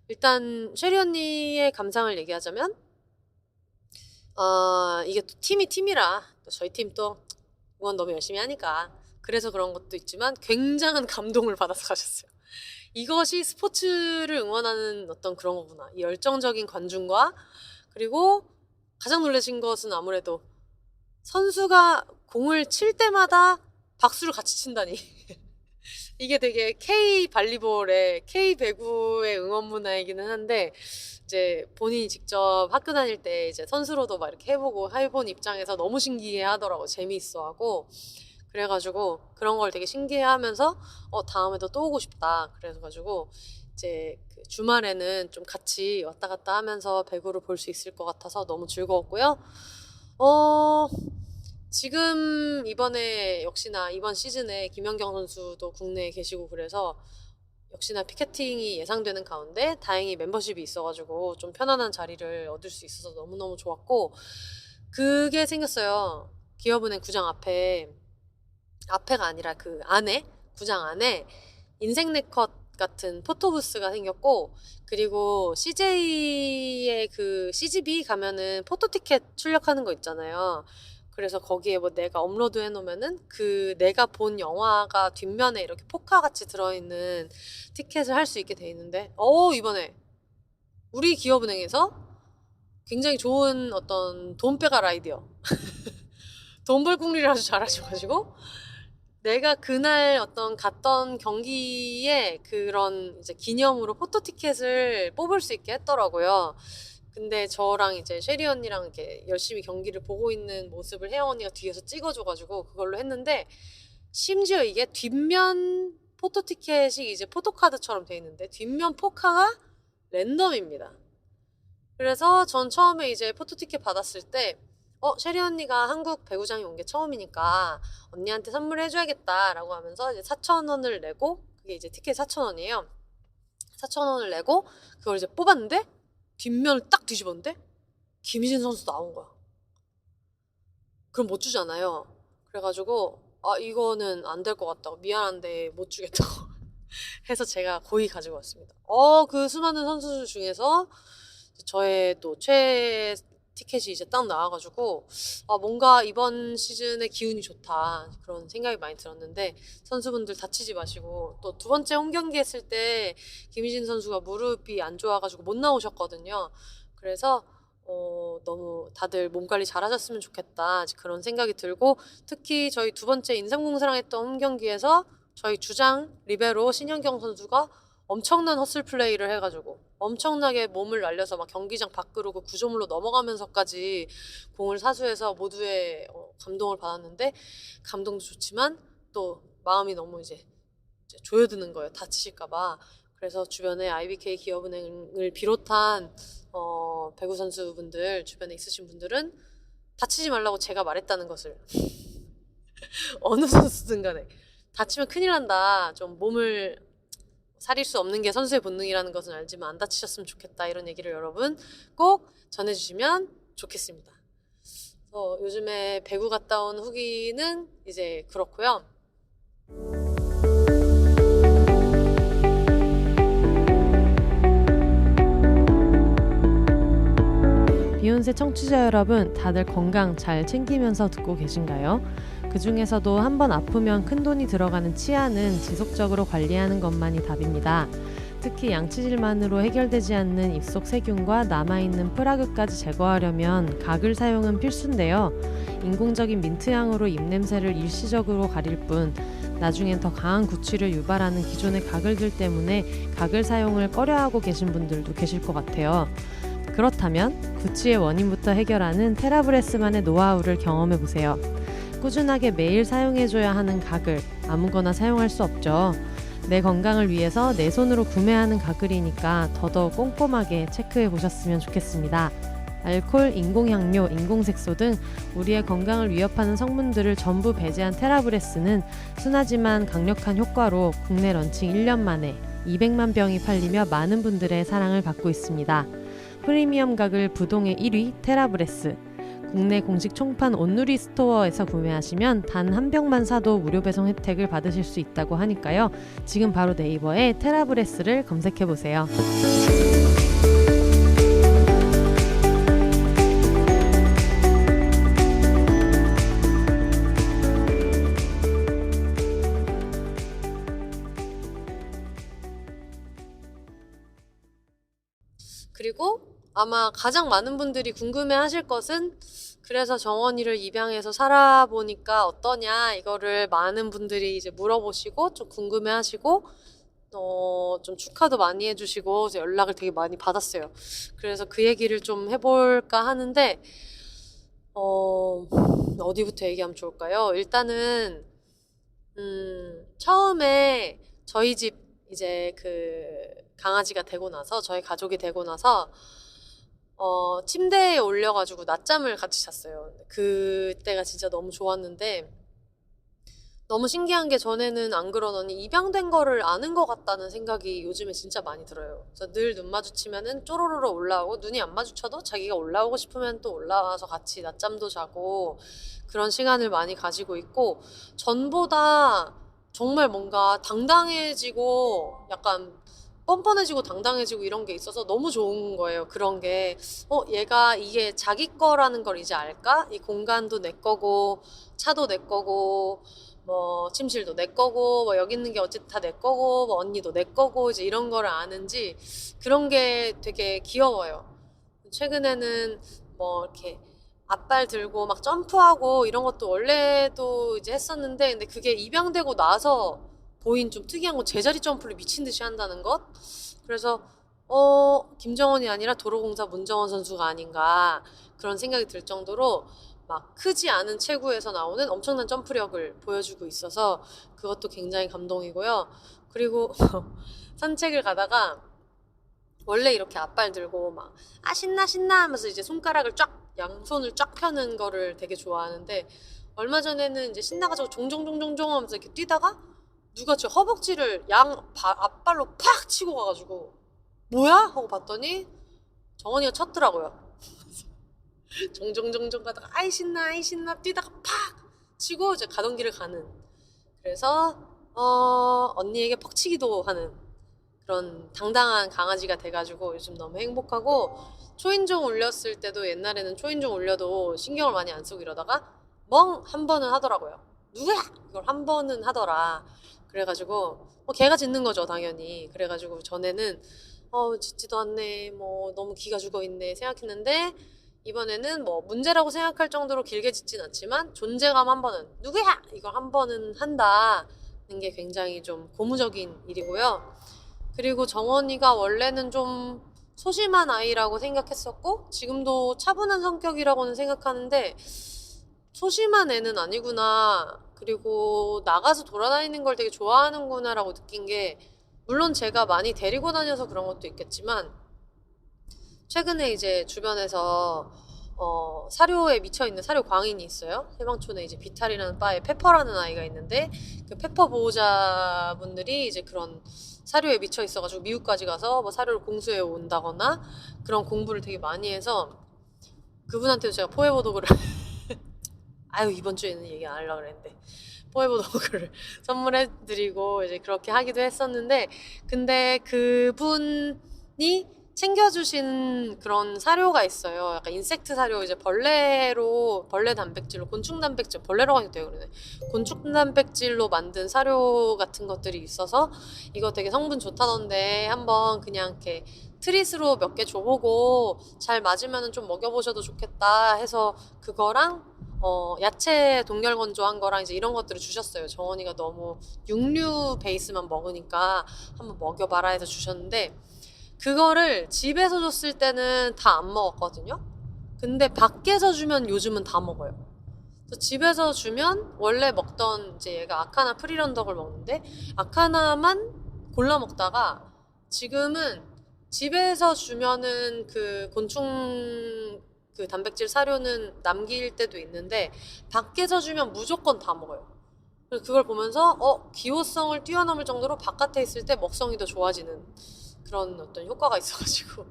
Speaker 2: 일단 쉐리 언니의 감상을 얘기하자면 이게 또 팀이 팀이라 또 저희 팀 또 응원 너무 열심히 하니까 그래서 그런 것도 있지만 굉장한 감동을 받아서 가셨어요. 이것이 스포츠를 응원하는 어떤 그런 거구나. 이 열정적인 관중과 그리고 가장 놀라신 것은 아무래도 선수가 공을 칠 때마다 박수를 같이 친다니. 이게 되게 K 발리볼의 K 배구의 응원 문화이기는 한데 이제 본인이 직접 학교 다닐 때 이제 선수로도 막 이렇게 해본 입장에서 너무 신기해 하더라고. 재미있어 하고. 그래가지고 그런 걸 되게 신기해 하면서 다음에도 또 오고 싶다. 그래가지고 이제 그 주말에는 좀 같이 왔다 갔다 하면서 배구를 볼 수 있을 것 같아서 너무 즐거웠고요. 지금 이번에 역시나 이번 시즌에 김연경 선수도 국내에 계시고 그래서 역시나 피켓팅이 예상되는 가운데 다행히 멤버십이 있어가지고 좀 편안한 자리를 얻을 수 있어서 너무너무 좋았고, 그게 생겼어요. 기업은행 구장 앞에가 아니라 그 안에, 구장 안에 인생 네컷 같은 포토부스가 생겼고, 그리고 CJ의 그 CGV 가면은 포토티켓 출력하는 거 있잖아요. 그래서 거기에 뭐 내가 업로드 해놓으면은 그 내가 본 영화가 뒷면에 이렇게 포카같이 들어있는 티켓을 할 수 있게 돼 있는데 이번에 우리 기업은행에서 굉장히 좋은 어떤 돈 빼갈 아이디어 돈 벌 궁리를 아주 잘하셔가지고 내가 그날 어떤 갔던 경기에 그런 이제 기념으로 포토 티켓을 뽑을 수 있게 했더라고요. 근데 저랑 이제 쉐리 언니랑 이렇게 열심히 경기를 보고 있는 모습을 혜영 언니가 뒤에서 찍어줘가지고 그걸로 했는데, 심지어 이게 뒷면 포토 티켓이 이제 포토카드처럼 돼 있는데 뒷면 포카가 랜덤입니다. 그래서 전 처음에 이제 포토 티켓 받았을 때 쉐리 언니가 한국 배구장에 온 게 처음이니까 언니한테 선물해줘야겠다 라고 하면서 이제 4,000원을 내고, 그게 이제 티켓 4,000원이에요. 4,000원을 내고 그걸 이제 뽑았는데 뒷면을 딱 뒤집었는데 김희진 선수 나온 거야. 그럼 못 주잖아요. 그래가지고 이거는 안 될 것 같다고, 미안한데 못 주겠다고 해서 제가 고이 가지고 왔습니다. 그 수많은 선수 중에서 저의 또 최애 티켓이 이제 딱 나와가지고 뭔가 이번 시즌의 기운이 좋다 그런 생각이 많이 들었는데, 선수분들 다치지 마시고, 또 두 번째 홈 경기 했을 때 김희진 선수가 무릎이 안 좋아가지고 못 나오셨거든요. 그래서 너무 다들 몸 관리 잘 하셨으면 좋겠다 그런 생각이 들고, 특히 저희 두 번째 인삼공사랑 했던 홈 경기에서 저희 주장 리베로 신현경 선수가 엄청난 허슬 플레이를 해가지고 엄청나게 몸을 날려서 막 경기장 밖으로 그 구조물로 넘어가면서까지 공을 사수해서 모두의 감동을 받았는데, 감동도 좋지만 또 마음이 너무 이제 조여드는 거예요. 다치실까봐. 그래서 주변에 IBK 기업은행을 비롯한 배구 선수분들 주변에 있으신 분들은 다치지 말라고 제가 말했다는 것을 어느 선수든 간에 다치면 큰일 난다, 좀 몸을 사릴 수 없는 게 선수의 본능이라는 것은 알지만 안 다치셨으면 좋겠다, 이런 얘기를 여러분 꼭 전해주시면 좋겠습니다. 요즘에 배구 갔다 온 후기는 이제 그렇고요.
Speaker 1: 비욘세 청취자 여러분, 다들 건강 잘 챙기면서 듣고 계신가요? 그 중에서도 한번 아프면 큰돈이 들어가는 치아는 지속적으로 관리하는 것만이 답입니다. 특히 양치질만으로 해결되지 않는 입속 세균과 남아있는 프라그까지 제거하려면 각을 사용은 필수인데요. 인공적인 민트향으로 입냄새를 일시적으로 가릴 뿐 나중엔 더 강한 구취를 유발하는 기존의 가글들 때문에 각을 사용을 꺼려하고 계신 분들도 계실 것 같아요. 그렇다면 구취의 원인부터 해결하는 테라브레스만의 노하우를 경험해보세요. 꾸준하게 매일 사용해줘야 하는 가글, 아무거나 사용할 수 없죠. 내 건강을 위해서 내 손으로 구매하는 가글이니까 더더욱 꼼꼼하게 체크해보셨으면 좋겠습니다. 알코올, 인공향료, 인공색소 등 우리의 건강을 위협하는 성분들을 전부 배제한 테라브레스는 순하지만 강력한 효과로 국내 런칭 1년 만에 200만 병이 팔리며 많은 분들의 사랑을 받고 있습니다. 프리미엄 가글 부동의 1위 테라브레스. 국내 공식 총판 온누리 스토어에서 구매하시면 단 한 병만 사도 무료 배송 혜택을 받으실 수 있다고 하니까요. 지금 바로 네이버에 테라브레스를 검색해보세요.
Speaker 2: 그리고 아마 가장 많은 분들이 궁금해 하실 것은 그래서 정원이를 입양해서 살아보니까 어떠냐 이거를 많은 분들이 이제 물어보시고 좀 궁금해 하시고 좀 축하도 많이 해주시고 연락을 되게 많이 받았어요. 그래서 그 얘기를 좀 해볼까 하는데 어디부터 얘기하면 좋을까요? 일단은 처음에 저희 집 이제 그 강아지가 되고 나서 저희 가족이 되고 나서 침대에 올려가지고 낮잠을 같이 잤어요. 그때가 진짜 너무 좋았는데 너무 신기한 게 전에는 안 그러더니 입양된 거를 아는 것 같다는 생각이 요즘에 진짜 많이 들어요. 그래서 늘 눈 마주치면은 쪼로로로 올라오고 눈이 안 마주쳐도 자기가 올라오고 싶으면 또 올라와서 같이 낮잠도 자고 그런 시간을 많이 가지고 있고 전보다 정말 뭔가 당당해지고 약간 뻔뻔해지고 당당해지고 이런 게 있어서 너무 좋은 거예요. 그런 게 얘가 이게 자기 거라는 걸 이제 알까? 이 공간도 내 거고 차도 내 거고 뭐 침실도 내 거고 뭐 여기 있는 게 어쨌든 다 내 거고 뭐 언니도 내 거고 이제 이런 거를 아는지 그런 게 되게 귀여워요. 최근에는 뭐 이렇게 앞발 들고 막 점프하고 이런 것도 원래도 이제 했었는데 근데 그게 입양되고 나서 보인 좀 특이한 건 제자리 점프를 미친 듯이 한다는 것. 그래서 김정원이 아니라 도로공사 문정원 선수가 아닌가 그런 생각이 들 정도로 막 크지 않은 체구에서 나오는 엄청난 점프력을 보여주고 있어서 그것도 굉장히 감동이고요. 그리고 산책을 가다가 원래 이렇게 앞발 들고 막 신나 신나 하면서 이제 손가락을 양손을 쫙 펴는 거를 되게 좋아하는데 얼마 전에는 이제 신나가지고 종종종종종 하면서 이렇게 뛰다가 누가 제 허벅지를 앞발로 팍 치고 가가지고 뭐야? 하고 봤더니 정원이가 쳤더라고요. 종종종종 가다가 아이 신나 뛰다가 팍 치고 이제 가던 길을 가는 그래서 언니에게 퍽치기도 하는 그런 당당한 강아지가 돼가지고 요즘 너무 행복하고 초인종 울렸을 때도 옛날에는 초인종 울려도 신경을 많이 안 쓰고 이러다가 멍 한 번은 하더라고요. 누구야? 이걸 한 번은 하더라. 그래가지고 걔가 짖는 거죠 당연히. 그래가지고 전에는 짖지도 않네 뭐 너무 기가 죽어있네 생각했는데 이번에는 뭐 문제라고 생각할 정도로 길게 짖진 않지만 존재감 한 번은 누구야? 이걸 한 번은 한다는 게 굉장히 좀 고무적인 일이고요. 그리고 정원이가 원래는 좀 소심한 아이라고 생각했었고 지금도 차분한 성격이라고는 생각하는데 소심한 애는 아니구나. 그리고 나가서 돌아다니는 걸 되게 좋아하는구나 라고 느낀 게 물론 제가 많이 데리고 다녀서 그런 것도 있겠지만 최근에 이제 주변에서 사료에 미쳐있는 사료 광인이 있어요. 해방촌에 이제 비탈이라는 바에 페퍼라는 아이가 있는데 그 페퍼 보호자분들이 이제 그런 사료에 미쳐 있어가지고 미국까지 가서 뭐 사료를 공수해 온다거나 그런 공부를 되게 많이 해서 그분한테도 제가 포에버 도그를 이번 주에는 얘기 안 하려고 그랬는데 포에버 도그를 선물해드리고 이제 그렇게 하기도 했었는데 근데 그분이 챙겨주신 그런 사료가 있어요. 약간 인섹트 사료 이제 벌레 단백질로 곤충 단백질 벌레라고 하니까 되게 그러네. 곤충 단백질로 만든 사료 같은 것들이 있어서 이거 되게 성분 좋다던데 한번 그냥 이렇게 트릿으로 몇 개 줘보고 잘 맞으면 좀 먹여보셔도 좋겠다 해서 그거랑 야채 동결 건조한 거랑 이제 이런 것들을 주셨어요. 정원이가 너무 육류 베이스만 먹으니까 한번 먹여봐라 해서 주셨는데 그거를 집에서 줬을 때는 다 안 먹었거든요. 근데 밖에서 주면 요즘은 다 먹어요. 그래서 집에서 주면 원래 먹던 이제 얘가 아카나 프리런덕을 먹는데 아카나만 골라 먹다가 지금은 집에서 주면은 그 곤충 그 단백질 사료는 남길 때도 있는데 밖에서 주면 무조건 다 먹어요. 그래서 그걸 보면서 기호성을 뛰어넘을 정도로 바깥에 있을 때 먹성이 더 좋아지는 그런 어떤 효과가 있어가지고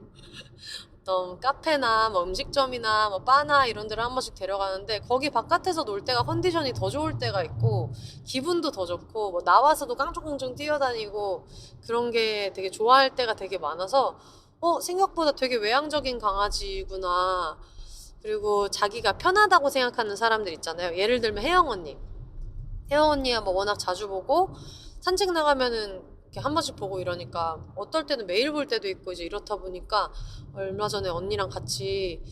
Speaker 2: 어떤 카페나 뭐 음식점이나 뭐 바나 이런 데를 한 번씩 데려가는데 거기 바깥에서 놀 때가 컨디션이 더 좋을 때가 있고 기분도 더 좋고 뭐 나와서도 깡총깡총 뛰어다니고 그런 게 되게 좋아할 때가 되게 많아서 생각보다 되게 외향적인 강아지구나. 그리고 자기가 편하다고 생각하는 사람들 있잖아요. 예를 들면 혜영 언니. 혜영 언니야 뭐 워낙 자주 보고 산책 나가면은 이렇게 한 번씩 보고 이러니까 어떨 때는 매일 볼 때도 있고 이제 이렇다 보니까 얼마 전에 언니랑 같이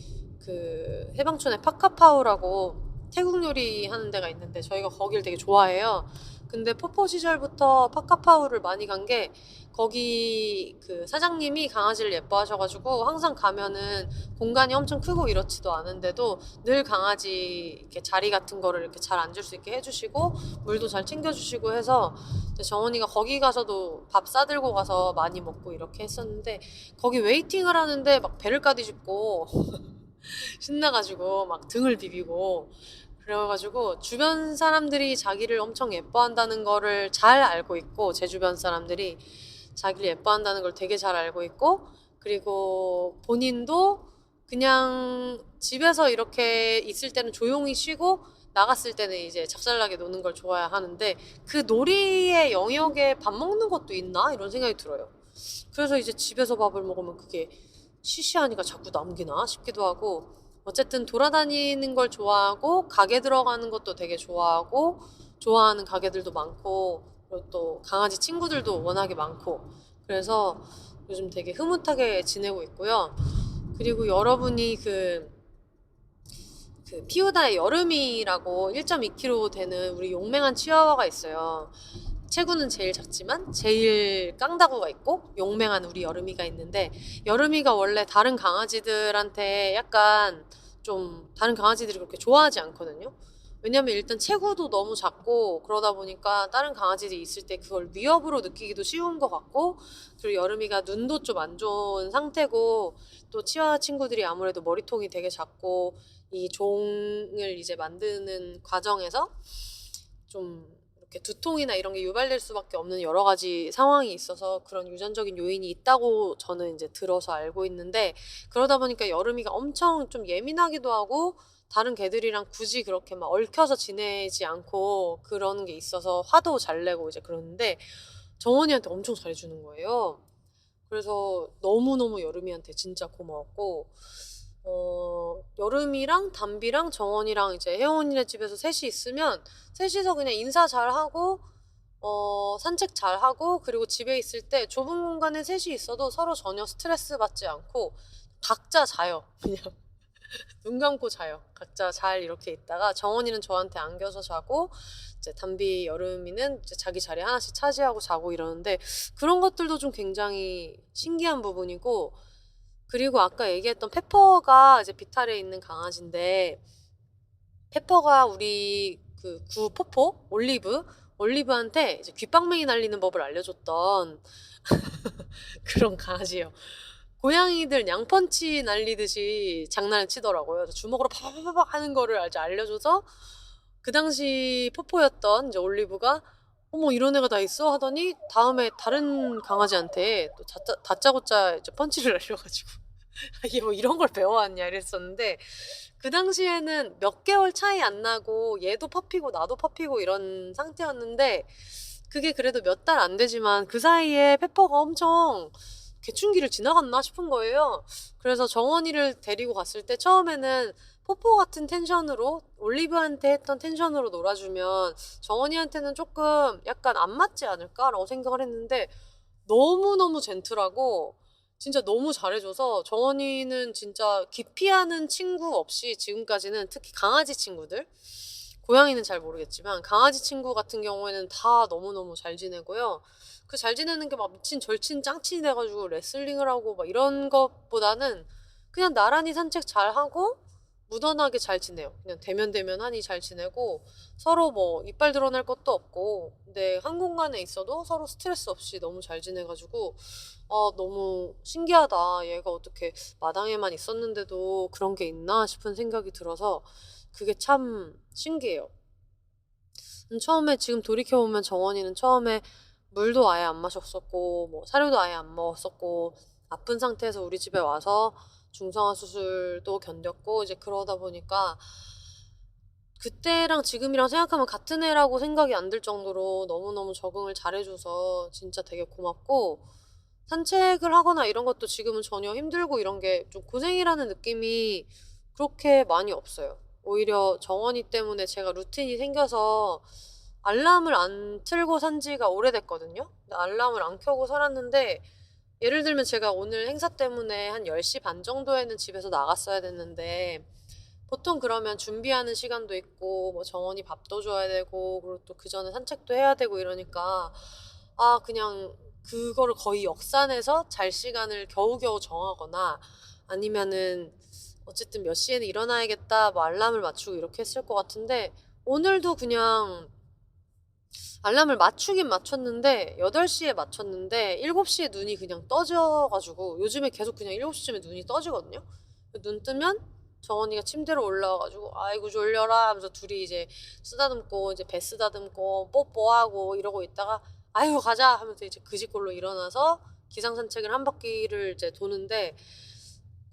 Speaker 2: 그 해방촌에 파카파우라고 태국 요리 하는 데가 있는데 저희가 거길 되게 좋아해요. 근데 포포 시절부터 파카파우를 많이 간 게 거기 그 사장님이 강아지를 예뻐하셔가지고 항상 가면은 공간이 엄청 크고 이렇지도 않은데도 늘 강아지 이렇게 자리 같은 거를 이렇게 잘 앉을 수 있게 해주시고 물도 잘 챙겨주시고 해서 이제 정원이가 거기 가서도 밥 싸들고 가서 많이 먹고 이렇게 했었는데 거기 웨이팅을 하는데 막 배를 까뒤집고 신나가지고 막 등을 비비고 그래가지고 주변 사람들이 자기를 엄청 예뻐한다는 거를 잘 알고 있고 제 주변 사람들이 자기를 예뻐한다는 걸 되게 잘 알고 있고 그리고 본인도 그냥 집에서 이렇게 있을 때는 조용히 쉬고 나갔을 때는 이제 작살나게 노는 걸 좋아하는데 그 놀이의 영역에 밥 먹는 것도 있나? 이런 생각이 들어요. 그래서 이제 집에서 밥을 먹으면 그게 시시하니까 자꾸 남기나 싶기도 하고 어쨌든 돌아다니는 걸 좋아하고 가게 들어가는 것도 되게 좋아하고 좋아하는 가게들도 많고 그리고 또 강아지 친구들도 워낙에 많고 그래서 요즘 되게 흐뭇하게 지내고 있고요. 그리고 여러분이 그 피우다의 여름이라고 1.2kg 되는 우리 용맹한 치와와가 있어요. 체구는 제일 작지만 제일 깡다구가 있고 용맹한 우리 여름이가 있는데 여름이가 원래 다른 강아지들한테 약간 좀 다른 강아지들이 그렇게 좋아하지 않거든요. 왜냐면 일단 체구도 너무 작고 그러다 보니까 다른 강아지들이 있을 때 그걸 위협으로 느끼기도 쉬운 것 같고 그리고 여름이가 눈도 좀 안 좋은 상태고 또 치와 친구들이 아무래도 머리통이 되게 작고 이 종을 이제 만드는 과정에서 좀 이렇게 두통이나 이런 게 유발될 수밖에 없는 여러 가지 상황이 있어서 그런 유전적인 요인이 있다고 저는 이제 들어서 알고 있는데 그러다 보니까 여름이가 엄청 좀 예민하기도 하고 다른 개들이랑 굳이 그렇게 막 얽혀서 지내지 않고 그런 게 있어서 화도 잘 내고 이제 그러는데 정원이한테 엄청 잘해주는 거예요. 그래서 너무너무 여름이한테 진짜 고마웠고 여름이랑 담비랑 정원이랑 이제 혜원이네 집에서 셋이 있으면 셋이서 그냥 인사 잘하고 산책 잘하고 그리고 집에 있을 때 좁은 공간에 셋이 있어도 서로 전혀 스트레스 받지 않고 각자 자요. 그냥 눈 감고 자요. 각자 잘 이렇게 있다가 정원이는 저한테 안겨서 자고 이제 담비 여름이는 이제 자기 자리 하나씩 차지하고 자고 이러는데 그런 것들도 좀 굉장히 신기한 부분이고 그리고 아까 얘기했던 페퍼가 이제 비탈에 있는 강아지인데 페퍼가 우리 그 구 포포 올리브한테 이제 귓방맹이 날리는 법을 알려줬던 그런 강아지예요. 고양이들 양펀치 날리듯이 장난을 치더라고요. 그래서 주먹으로 파파파파 하는 거를 아주 알려줘서 그 당시 포포였던 이제 올리브가 어머 이런 애가 다 있어 하더니 다음에 다른 강아지한테 또 다짜고짜 이제 펀치를 날려가지고 이게 뭐 이런 걸 배워왔냐 이랬었는데 그 당시에는 몇 개월 차이 안 나고 얘도 퍼피고 나도 퍼피고 이런 상태였는데 그게 그래도 몇 달 안 되지만 그 사이에 페퍼가 엄청 개춘기를 지나갔나 싶은 거예요. 그래서 정원이를 데리고 갔을 때 처음에는 포포 같은 텐션으로 올리브한테 했던 텐션으로 놀아주면 정원이한테는 조금 약간 안 맞지 않을까라고 생각을 했는데 너무너무 젠틀하고 진짜 너무 잘해줘서 정원이는 진짜 기피하는 친구 없이 지금까지는 특히 강아지 친구들 고양이는 잘 모르겠지만 강아지 친구 같은 경우에는 다 너무너무 잘 지내고요. 그 잘 지내는 게 막 미친 절친 짱친이 돼가지고 레슬링을 하고 막 이런 것보다는 그냥 나란히 산책 잘 하고 무던하게 잘 지내요. 그냥 대면대면하니 잘 지내고 서로 뭐 이빨 드러낼 것도 없고 근데 한 공간에 있어도 서로 스트레스 없이 너무 잘 지내가지고 너무 신기하다. 얘가 어떻게 마당에만 있었는데도 그런 게 있나 싶은 생각이 들어서 그게 참 신기해요. 처음에 지금 돌이켜보면 정원이는 처음에 물도 아예 안 마셨었고 뭐 사료도 아예 안 먹었었고 아픈 상태에서 우리 집에 와서 중성화 수술도 견뎠고 이제 그러다 보니까 그때랑 지금이랑 생각하면 같은 애라고 생각이 안 들 정도로 너무너무 적응을 잘해줘서 진짜 되게 고맙고 산책을 하거나 이런 것도 지금은 전혀 힘들고 이런 게 좀 고생이라는 느낌이 그렇게 많이 없어요. 오히려 정원이 때문에 제가 루틴이 생겨서 알람을 안 틀고 산 지가 오래됐거든요. 근데 알람을 안 켜고 살았는데 예를 들면 제가 오늘 행사 때문에 한 10시 반 정도에는 집에서 나갔어야 됐는데 보통 그러면 준비하는 시간도 있고 뭐 정원이 밥도 줘야 되고 그리고 또 그 전에 산책도 해야 되고 이러니까 그냥 그거를 거의 역산해서 잘 시간을 겨우겨우 정하거나 아니면은 어쨌든 몇 시에는 일어나야겠다 뭐 알람을 맞추고 이렇게 했을 것 같은데 오늘도 그냥 알람을 맞추긴 맞췄는데 8시에 맞췄는데 7시에 눈이 그냥 떠져가지고 요즘에 계속 그냥 7시쯤에 눈이 떠지거든요. 눈 뜨면 정원이가 침대로 올라와가지고 아이고 졸려라 하면서 둘이 이제 쓰다듬고 이제 배 쓰다듬고 뽀뽀하고 이러고 있다가 아이고 가자 하면서 이제 그 집골로 일어나서 기상 산책을 한 바퀴를 이제 도는데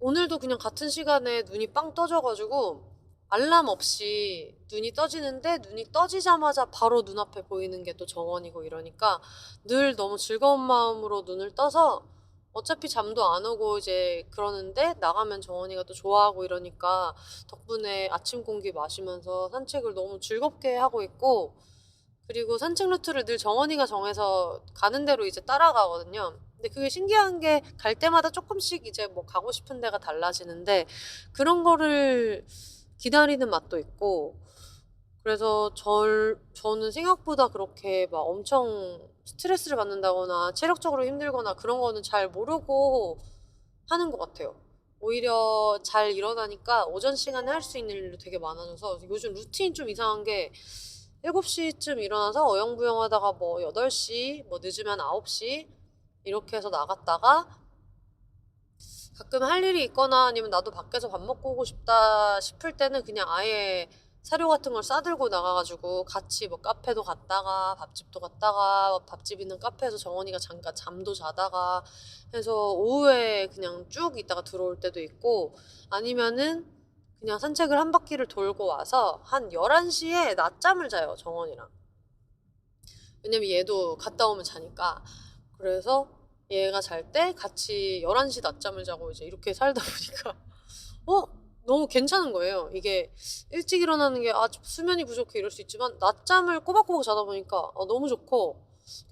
Speaker 2: 오늘도 그냥 같은 시간에 눈이 빵 떠져가지고 알람 없이 눈이 떠지는데 눈이 떠지자마자 바로 눈앞에 보이는 게 또 정원이고 이러니까 늘 너무 즐거운 마음으로 눈을 떠서 어차피 잠도 안 오고 이제 그러는데 나가면 정원이가 또 좋아하고 이러니까 덕분에 아침 공기 마시면서 산책을 너무 즐겁게 하고 있고 그리고 산책 루트를 늘 정원이가 정해서 가는 대로 이제 따라가거든요. 근데 그게 신기한 게 갈 때마다 조금씩 이제 뭐 가고 싶은 데가 달라지는데 그런 거를 기다리는 맛도 있고 그래서 저는 생각보다 그렇게 막 엄청 스트레스를 받는다거나 체력적으로 힘들거나 그런 거는 잘 모르고 하는 것 같아요. 오히려 잘 일어나니까 오전 시간에 할 수 있는 일도 되게 많아져서 요즘 루틴이 좀 이상한 게 7시쯤 일어나서 어영부영 하다가 뭐 8시, 뭐 늦으면 9시 이렇게 해서 나갔다가 가끔 할 일이 있거나 아니면 나도 밖에서 밥 먹고 오고 싶다 싶을 때는 그냥 아예 사료 같은 걸 싸들고 나가가지고 같이 뭐 카페도 갔다가 밥집도 갔다가 밥집 있는 카페에서 정원이가 잠깐 잠도 자다가 해서 오후에 그냥 쭉 있다가 들어올 때도 있고 아니면은 그냥 산책을 한 바퀴를 돌고 와서 한 11시에 낮잠을 자요, 정원이랑. 왜냐면 얘도 갔다 오면 자니까. 그래서 얘가 잘 때 같이 11시 낮잠을 자고 이제 이렇게 살다 보니까 너무 괜찮은 거예요. 이게 일찍 일어나는 게 수면이 부족해 이럴 수 있지만 낮잠을 꼬박꼬박 자다 보니까 너무 좋고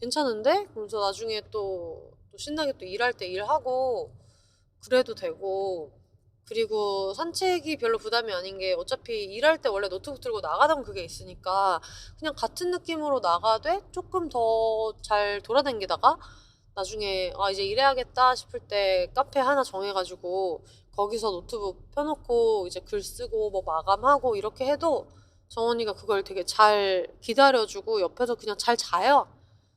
Speaker 2: 괜찮은데? 그래서 나중에 또 신나게 또 일할 때 일하고 그래도 되고 그리고 산책이 별로 부담이 아닌 게 어차피 일할 때 원래 노트북 들고 나가던 그게 있으니까 그냥 같은 느낌으로 나가되 조금 더 잘 돌아다니다가 나중에 이제 일해야겠다 싶을 때 카페 하나 정해가지고 거기서 노트북 펴놓고 이제 글 쓰고 뭐 마감하고 이렇게 해도 정원이가 그걸 되게 잘 기다려주고 옆에서 그냥 잘 자요.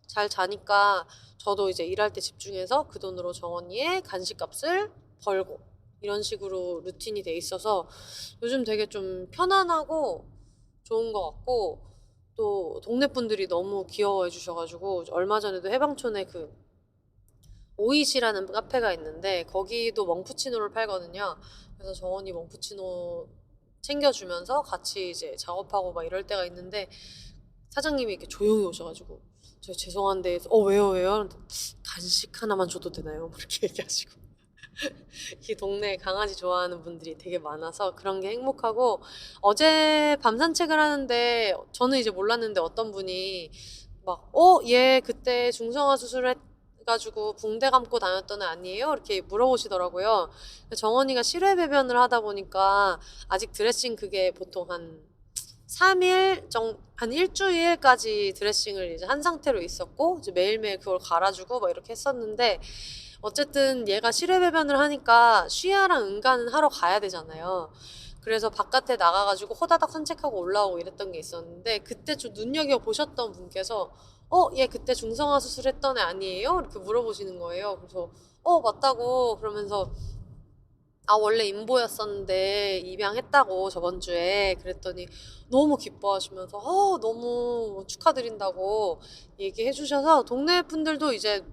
Speaker 2: 잘 자니까 저도 이제 일할 때 집중해서 그 돈으로 정원이의 간식값을 벌고 이런 식으로 루틴이 돼 있어서 요즘 되게 좀 편안하고 좋은 것 같고 또 동네 분들이 너무 귀여워해 주셔가지고 얼마 전에도 해방촌에 그 오이시라는 카페가 있는데 거기도 멍푸치노를 팔거든요. 그래서 정원이 멍푸치노 챙겨주면서 같이 이제 작업하고 막 이럴 때가 있는데 사장님이 이렇게 조용히 오셔가지고 저 죄송한데 왜요? 간식 하나만 줘도 되나요? 이렇게 얘기하시고 이 동네에 강아지 좋아하는 분들이 되게 많아서 그런 게 행복하고 어제 밤 산책을 하는데 저는 이제 몰랐는데 어떤 분이 막 얘 그때 중성화 수술을 해가지고 붕대 감고 다녔던 애 아니에요? 이렇게 물어보시더라고요. 정원이가 실외 배변을 하다 보니까 아직 드레싱 그게 보통 한 3일 한 일주일까지 드레싱을 이제 한 상태로 있었고, 이제 매일매일 그걸 갈아주고 막 이렇게 했었는데, 어쨌든 얘가 실외배변을 하니까 쉬아랑 응가는 하러 가야 되잖아요. 그래서 바깥에 나가가지고 호다닥 산책하고 올라오고 이랬던 게 있었는데, 그때 좀 눈여겨보셨던 분께서 얘 그때 중성화 수술했던 애 아니에요? 이렇게 물어보시는 거예요. 그래서 맞다고. 그러면서 원래 임보였었는데 입양했다고 저번 주에. 그랬더니 너무 기뻐하시면서 너무 축하드린다고 얘기해 주셔서, 동네 분들도 이제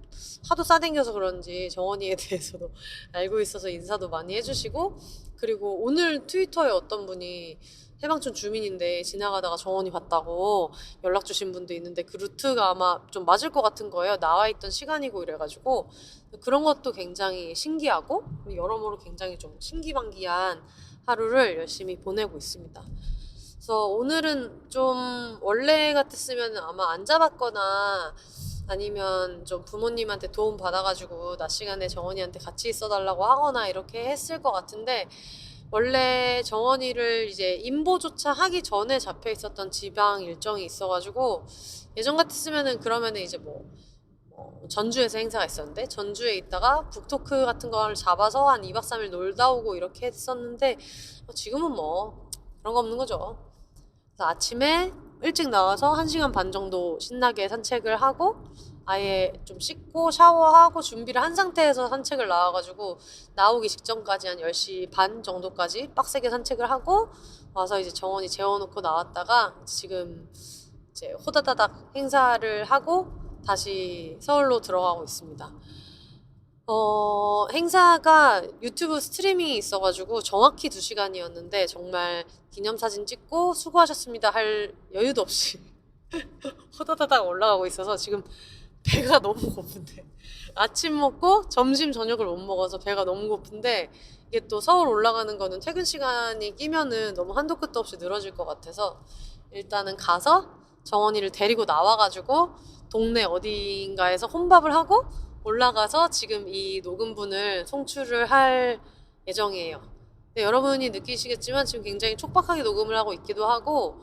Speaker 2: 하도 싸댕겨서 그런지 정원이에 대해서도 알고 있어서 인사도 많이 해주시고, 그리고 오늘 트위터에 어떤 분이 해방촌 주민인데 지나가다가 정원이 봤다고 연락 주신 분도 있는데, 그 루트가 아마 좀 맞을 것 같은 거예요. 나와 있던 시간이고 이래가지고. 그런 것도 굉장히 신기하고 여러모로 굉장히 좀 신기반기한 하루를 열심히 보내고 있습니다. 그래서 오늘은 좀 원래 같았으면 아마 안 잡았거나 아니면 좀 부모님한테 도움 받아가지고 낮 시간에 정원이한테 같이 있어달라고 하거나 이렇게 했을 것 같은데, 원래 정원이를 이제 임보조차 하기 전에 잡혀 있었던 지방 일정이 있어가지고, 예전 같았으면은 그러면은 이제 전주에서 행사가 있었는데 전주에 있다가 북토크 같은 걸 잡아서 한 2박 3일 놀다 오고 이렇게 했었는데, 지금은 그런 거 없는 거죠. 그래서 아침에 일찍 나와서 1시간 반 정도 신나게 산책을 하고, 아예 좀 씻고 샤워하고 준비를 한 상태에서 산책을 나와가지고, 나오기 직전까지 한 10시 반 정도까지 빡세게 산책을 하고 와서 이제 정원이 재워놓고 나왔다가 지금 이제 호다다닥 행사를 하고 다시 서울로 들어가고 있습니다. 행사가 유튜브 스트리밍이 있어가지고 정확히 2시간이었는데 정말 기념사진 찍고 수고하셨습니다 할 여유도 없이 호다다닥 올라가고 있어서 지금 배가 너무 고픈데, 아침 먹고 점심 저녁을 못 먹어서 배가 너무 고픈데, 이게 또 서울 올라가는 거는 퇴근 시간이 끼면은 너무 한도 끝도 없이 늘어질 것 같아서 일단은 가서 정원이를 데리고 나와가지고 동네 어딘가에서 혼밥을 하고 올라가서 지금 이 녹음분을 송출을 할 예정이에요. 근데 여러분이 느끼시겠지만 지금 굉장히 촉박하게 녹음을 하고 있기도 하고,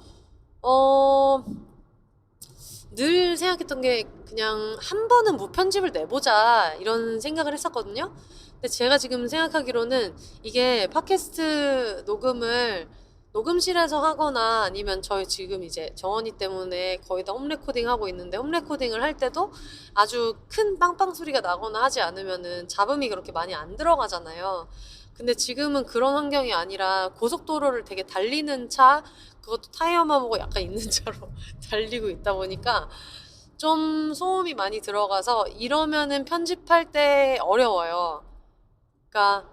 Speaker 2: 늘 생각했던 게 그냥 한 번은 무편집을 내보자 이런 생각을 했었거든요. 근데 제가 지금 생각하기로는 이게 팟캐스트 녹음을 녹음실에서 하거나 아니면 저희 지금 이제 정원이 때문에 거의 다 홈레코딩 하고 있는데, 홈레코딩을 할 때도 아주 큰 빵빵 소리가 나거나 하지 않으면은 잡음이 그렇게 많이 안 들어가잖아요. 근데 지금은 그런 환경이 아니라 고속도로를 되게 달리는 차, 그것도 타이어만 보고 약간 있는 차로 달리고 있다 보니까 좀 소음이 많이 들어가서 이러면은 편집할 때 어려워요. 그러니까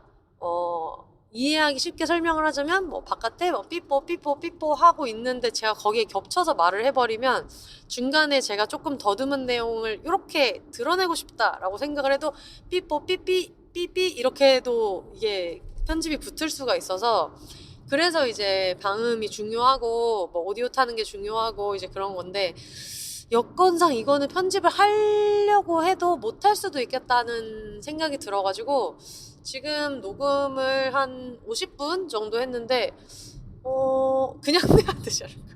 Speaker 2: 이해하기 쉽게 설명을 하자면 바깥에 삐뽀 삐뽀 삐뽀 하고 있는데 제가 거기에 겹쳐서 말을 해버리면 중간에 제가 조금 더듬은 내용을 이렇게 드러내고 싶다라고 생각을 해도 삐뽀 삐삐 삐삐 이렇게 해도 이게 편집이 붙을 수가 있어서, 그래서 이제 방음이 중요하고 오디오 타는 게 중요하고 이제 그런 건데, 여건상 이거는 편집을 하려고 해도 못할 수도 있겠다는 생각이 들어가지고 지금 녹음을 한 50분 정도 했는데 그냥 내야 되지 않을까?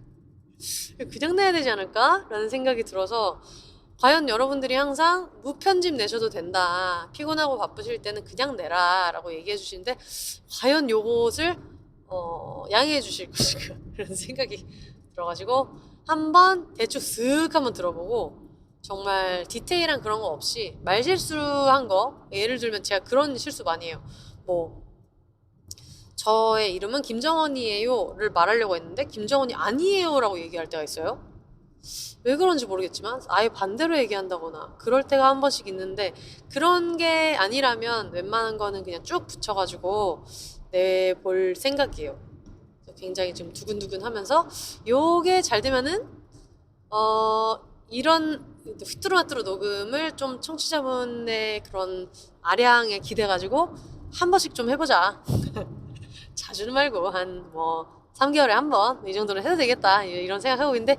Speaker 2: 그냥 내야 되지 않을까? 라는 생각이 들어서, 과연 여러분들이 항상 무편집 내셔도 된다, 피곤하고 바쁘실 때는 그냥 내라 라고 얘기해 주시는데, 과연 요것을 양해해 주실 것인가 그런 생각이 들어가지고 한번 대충 쓱 한번 들어보고, 정말 디테일한 그런 거 없이 말실수한 거, 예를 들면 제가 그런 실수 많이 해요. 저의 이름은 김정원이에요를 말하려고 했는데 김정원이 아니에요라고 얘기할 때가 있어요. 왜 그런지 모르겠지만 아예 반대로 얘기한다거나 그럴 때가 한 번씩 있는데, 그런 게 아니라면 웬만한 거는 그냥 쭉 붙여가지고 내볼 생각이에요. 굉장히 좀 두근두근 하면서, 요게 잘 되면은 이런 휘뚜루마뚜루 녹음을 좀 청취자분의 그런 아량에 기대가지고 한 번씩 좀 해보자. 자주는 말고 한 3개월에 한 번 이 정도는 해도 되겠다 이런 생각하고 있는데,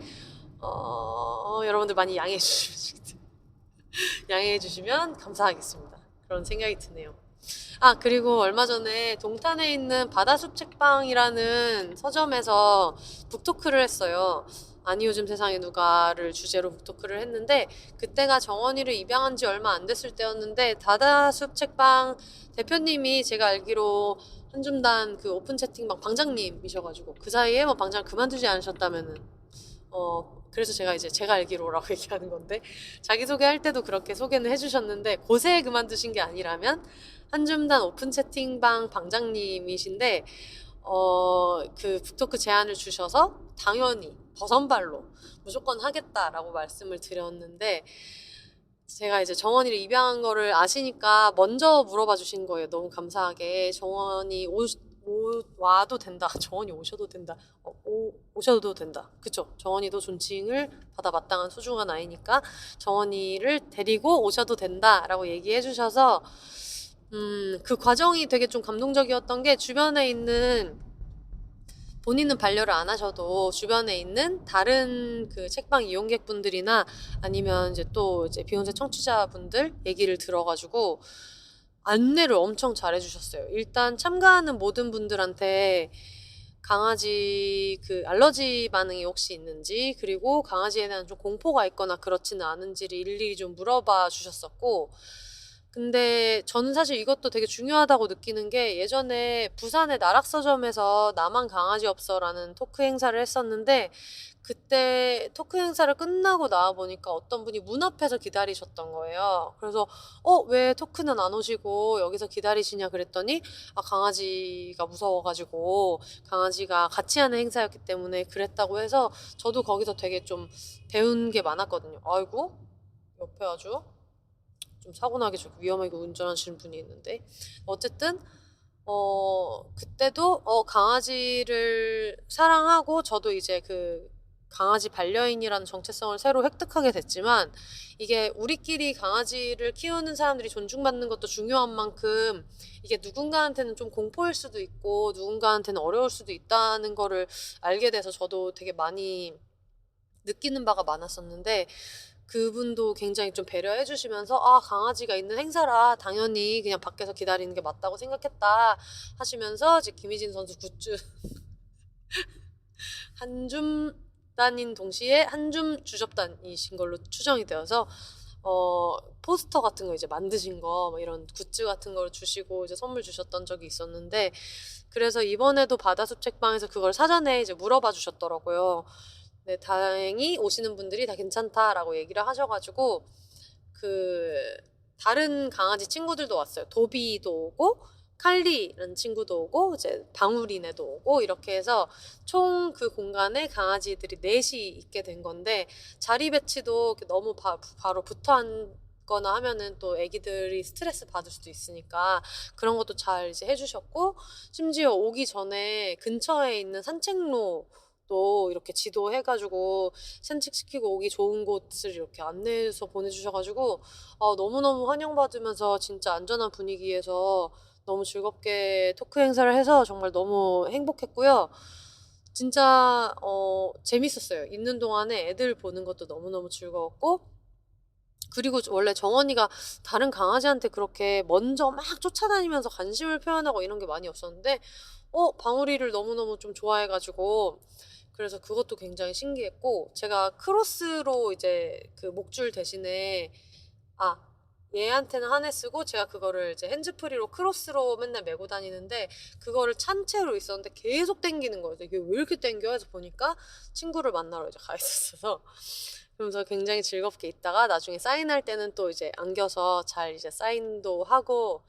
Speaker 2: 여러분들 많이 양해해 주시면 감사하겠습니다. 그런 생각이 드네요. 아, 그리고 얼마 전에 동탄에 있는 바다숲 책방이라는 서점에서 북토크를 했어요. 아니 요즘 세상에 누가를 주제로 북토크를 했는데 그때가 정원이를 입양한 지 얼마 안 됐을 때였는데 바다숲 책방 대표님이 제가 알기로 한줌단 그 오픈 채팅방 방장님이셔가지고 그 사이에 뭐 방장을 그만두지 않으셨다면은 그래서 제가 알기로라고 얘기하는 건데 자기소개할 때도 그렇게 소개는 해주셨는데 고세 그만두신 게 아니라면 한줌단 오픈 채팅방 방장님이신데 그 북토크 제안을 주셔서 당연히 버선발로 무조건 하겠다라고 말씀을 드렸는데 제가 이제 정원이를 입양한 거를 아시니까 먼저 물어봐 주신 거예요. 너무 감사하게. 정원이 와도 된다. 정원이 오셔도 된다. 오셔도 된다. 그쵸? 정원이도 존칭을 받아 마땅한 소중한 아이니까 정원이를 데리고 오셔도 된다라고 얘기해 주셔서 그 과정이 되게 좀 감동적이었던 게 주변에 있는 본인은 반려를 안 하셔도 주변에 있는 다른 그 책방 이용객분들이나 아니면 이제 또 이제 비욘세 청취자분들 얘기를 들어가지고 안내를 엄청 잘해주셨어요. 일단 참가하는 모든 분들한테 강아지 그 알러지 반응이 혹시 있는지 그리고 강아지에 대한 좀 공포가 있거나 그렇지는 않은지를 일일이 좀 물어봐 주셨었고 근데 저는 사실 이것도 되게 중요하다고 느끼는 게 예전에 부산의 나락서점에서 나만 강아지 없어라는 토크 행사를 했었는데 그때 토크 행사를 끝나고 나와보니까 어떤 분이 문 앞에서 기다리셨던 거예요. 그래서 왜 토크는 안 오시고 여기서 기다리시냐 그랬더니 강아지가 무서워가지고 강아지가 같이 하는 행사였기 때문에 그랬다고 해서 저도 거기서 되게 좀 배운 게 많았거든요. 아이고 옆에 아주 좀 사고 나게 좀 위험하게 운전하시는 분이 있는데 어쨌든 그때도 강아지를 사랑하고 저도 이제 그 강아지 반려인이라는 정체성을 새로 획득하게 됐지만 이게 우리끼리 강아지를 키우는 사람들이 존중받는 것도 중요한 만큼 이게 누군가한테는 좀 공포일 수도 있고 누군가한테는 어려울 수도 있다는 거를 알게 돼서 저도 되게 많이 느끼는 바가 많았었는데 그분도 굉장히 좀 배려해 주시면서 강아지가 있는 행사라 당연히 그냥 밖에서 기다리는 게 맞다고 생각했다 하시면서 이제 김희진 선수 굿즈 한줌단인 동시에 한줌 주접단이신 걸로 추정이 되어서 포스터 같은 거 이제 만드신 거 뭐 이런 굿즈 같은 걸 주시고 이제 선물 주셨던 적이 있었는데 그래서 이번에도 바다숲 책방에서 그걸 사전에 이제 물어봐 주셨더라고요. 네, 다행히 오시는 분들이 다 괜찮다라고 얘기를 하셔가지고 그 다른 강아지 친구들도 왔어요. 도비도 오고 칼리라는 친구도 오고 이제 방울이네도 오고 이렇게 해서 총 그 공간에 강아지들이 넷이 있게 된 건데 자리 배치도 너무 바로 붙어 앉거나 하면은 또 애기들이 스트레스 받을 수도 있으니까 그런 것도 잘 이제 해주셨고 심지어 오기 전에 근처에 있는 산책로 또 이렇게 지도해가지고 산책시키고 오기 좋은 곳을 이렇게 안내해서 보내주셔가지고 너무너무 환영받으면서 진짜 안전한 분위기에서 너무 즐겁게 토크 행사를 해서 정말 너무 행복했고요. 진짜 재밌었어요. 있는 동안에 애들 보는 것도 너무너무 즐거웠고 그리고 원래 정원이가 다른 강아지한테 그렇게 먼저 막 쫓아다니면서 관심을 표현하고 이런 게 많이 없었는데 방울이를 너무너무 좀 좋아해가지고 그래서 그것도 굉장히 신기했고 제가 크로스로 이제 그 목줄 대신에 얘한테는 하나 쓰고 제가 그거를 이제 핸즈프리로 크로스로 맨날 메고 다니는데 그거를 찬 채로 있었는데 계속 땡기는 거예요. 이게 왜 이렇게 땡겨? 해서 보니까 친구를 만나러 이제 가 있었어서 그러면서 굉장히 즐겁게 있다가 나중에 사인할 때는 또 이제 안겨서 잘 이제 사인도 하고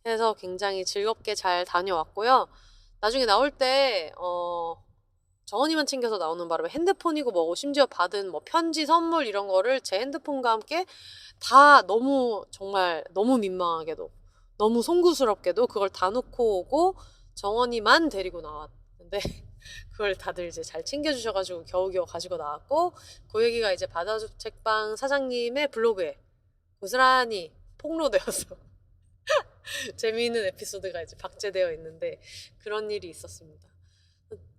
Speaker 2: 해서 굉장히 즐겁게 잘 다녀왔고요. 나중에 나올 때 정원이만 챙겨서 나오는 바람에 핸드폰이고 뭐고 심지어 받은 뭐 편지 선물 이런 거를 제 핸드폰과 함께 다 너무 정말 너무 민망하게도 너무 송구스럽게도 그걸 다 놓고 오고 정원이만 데리고 나왔는데 그걸 다들 이제 잘 챙겨주셔가지고 겨우겨우 가지고 나왔고 그 얘기가 이제 바다숲 책방 사장님의 블로그에 고스란히 폭로되어서 재미있는 에피소드가 이제 박제되어 있는데 그런 일이 있었습니다.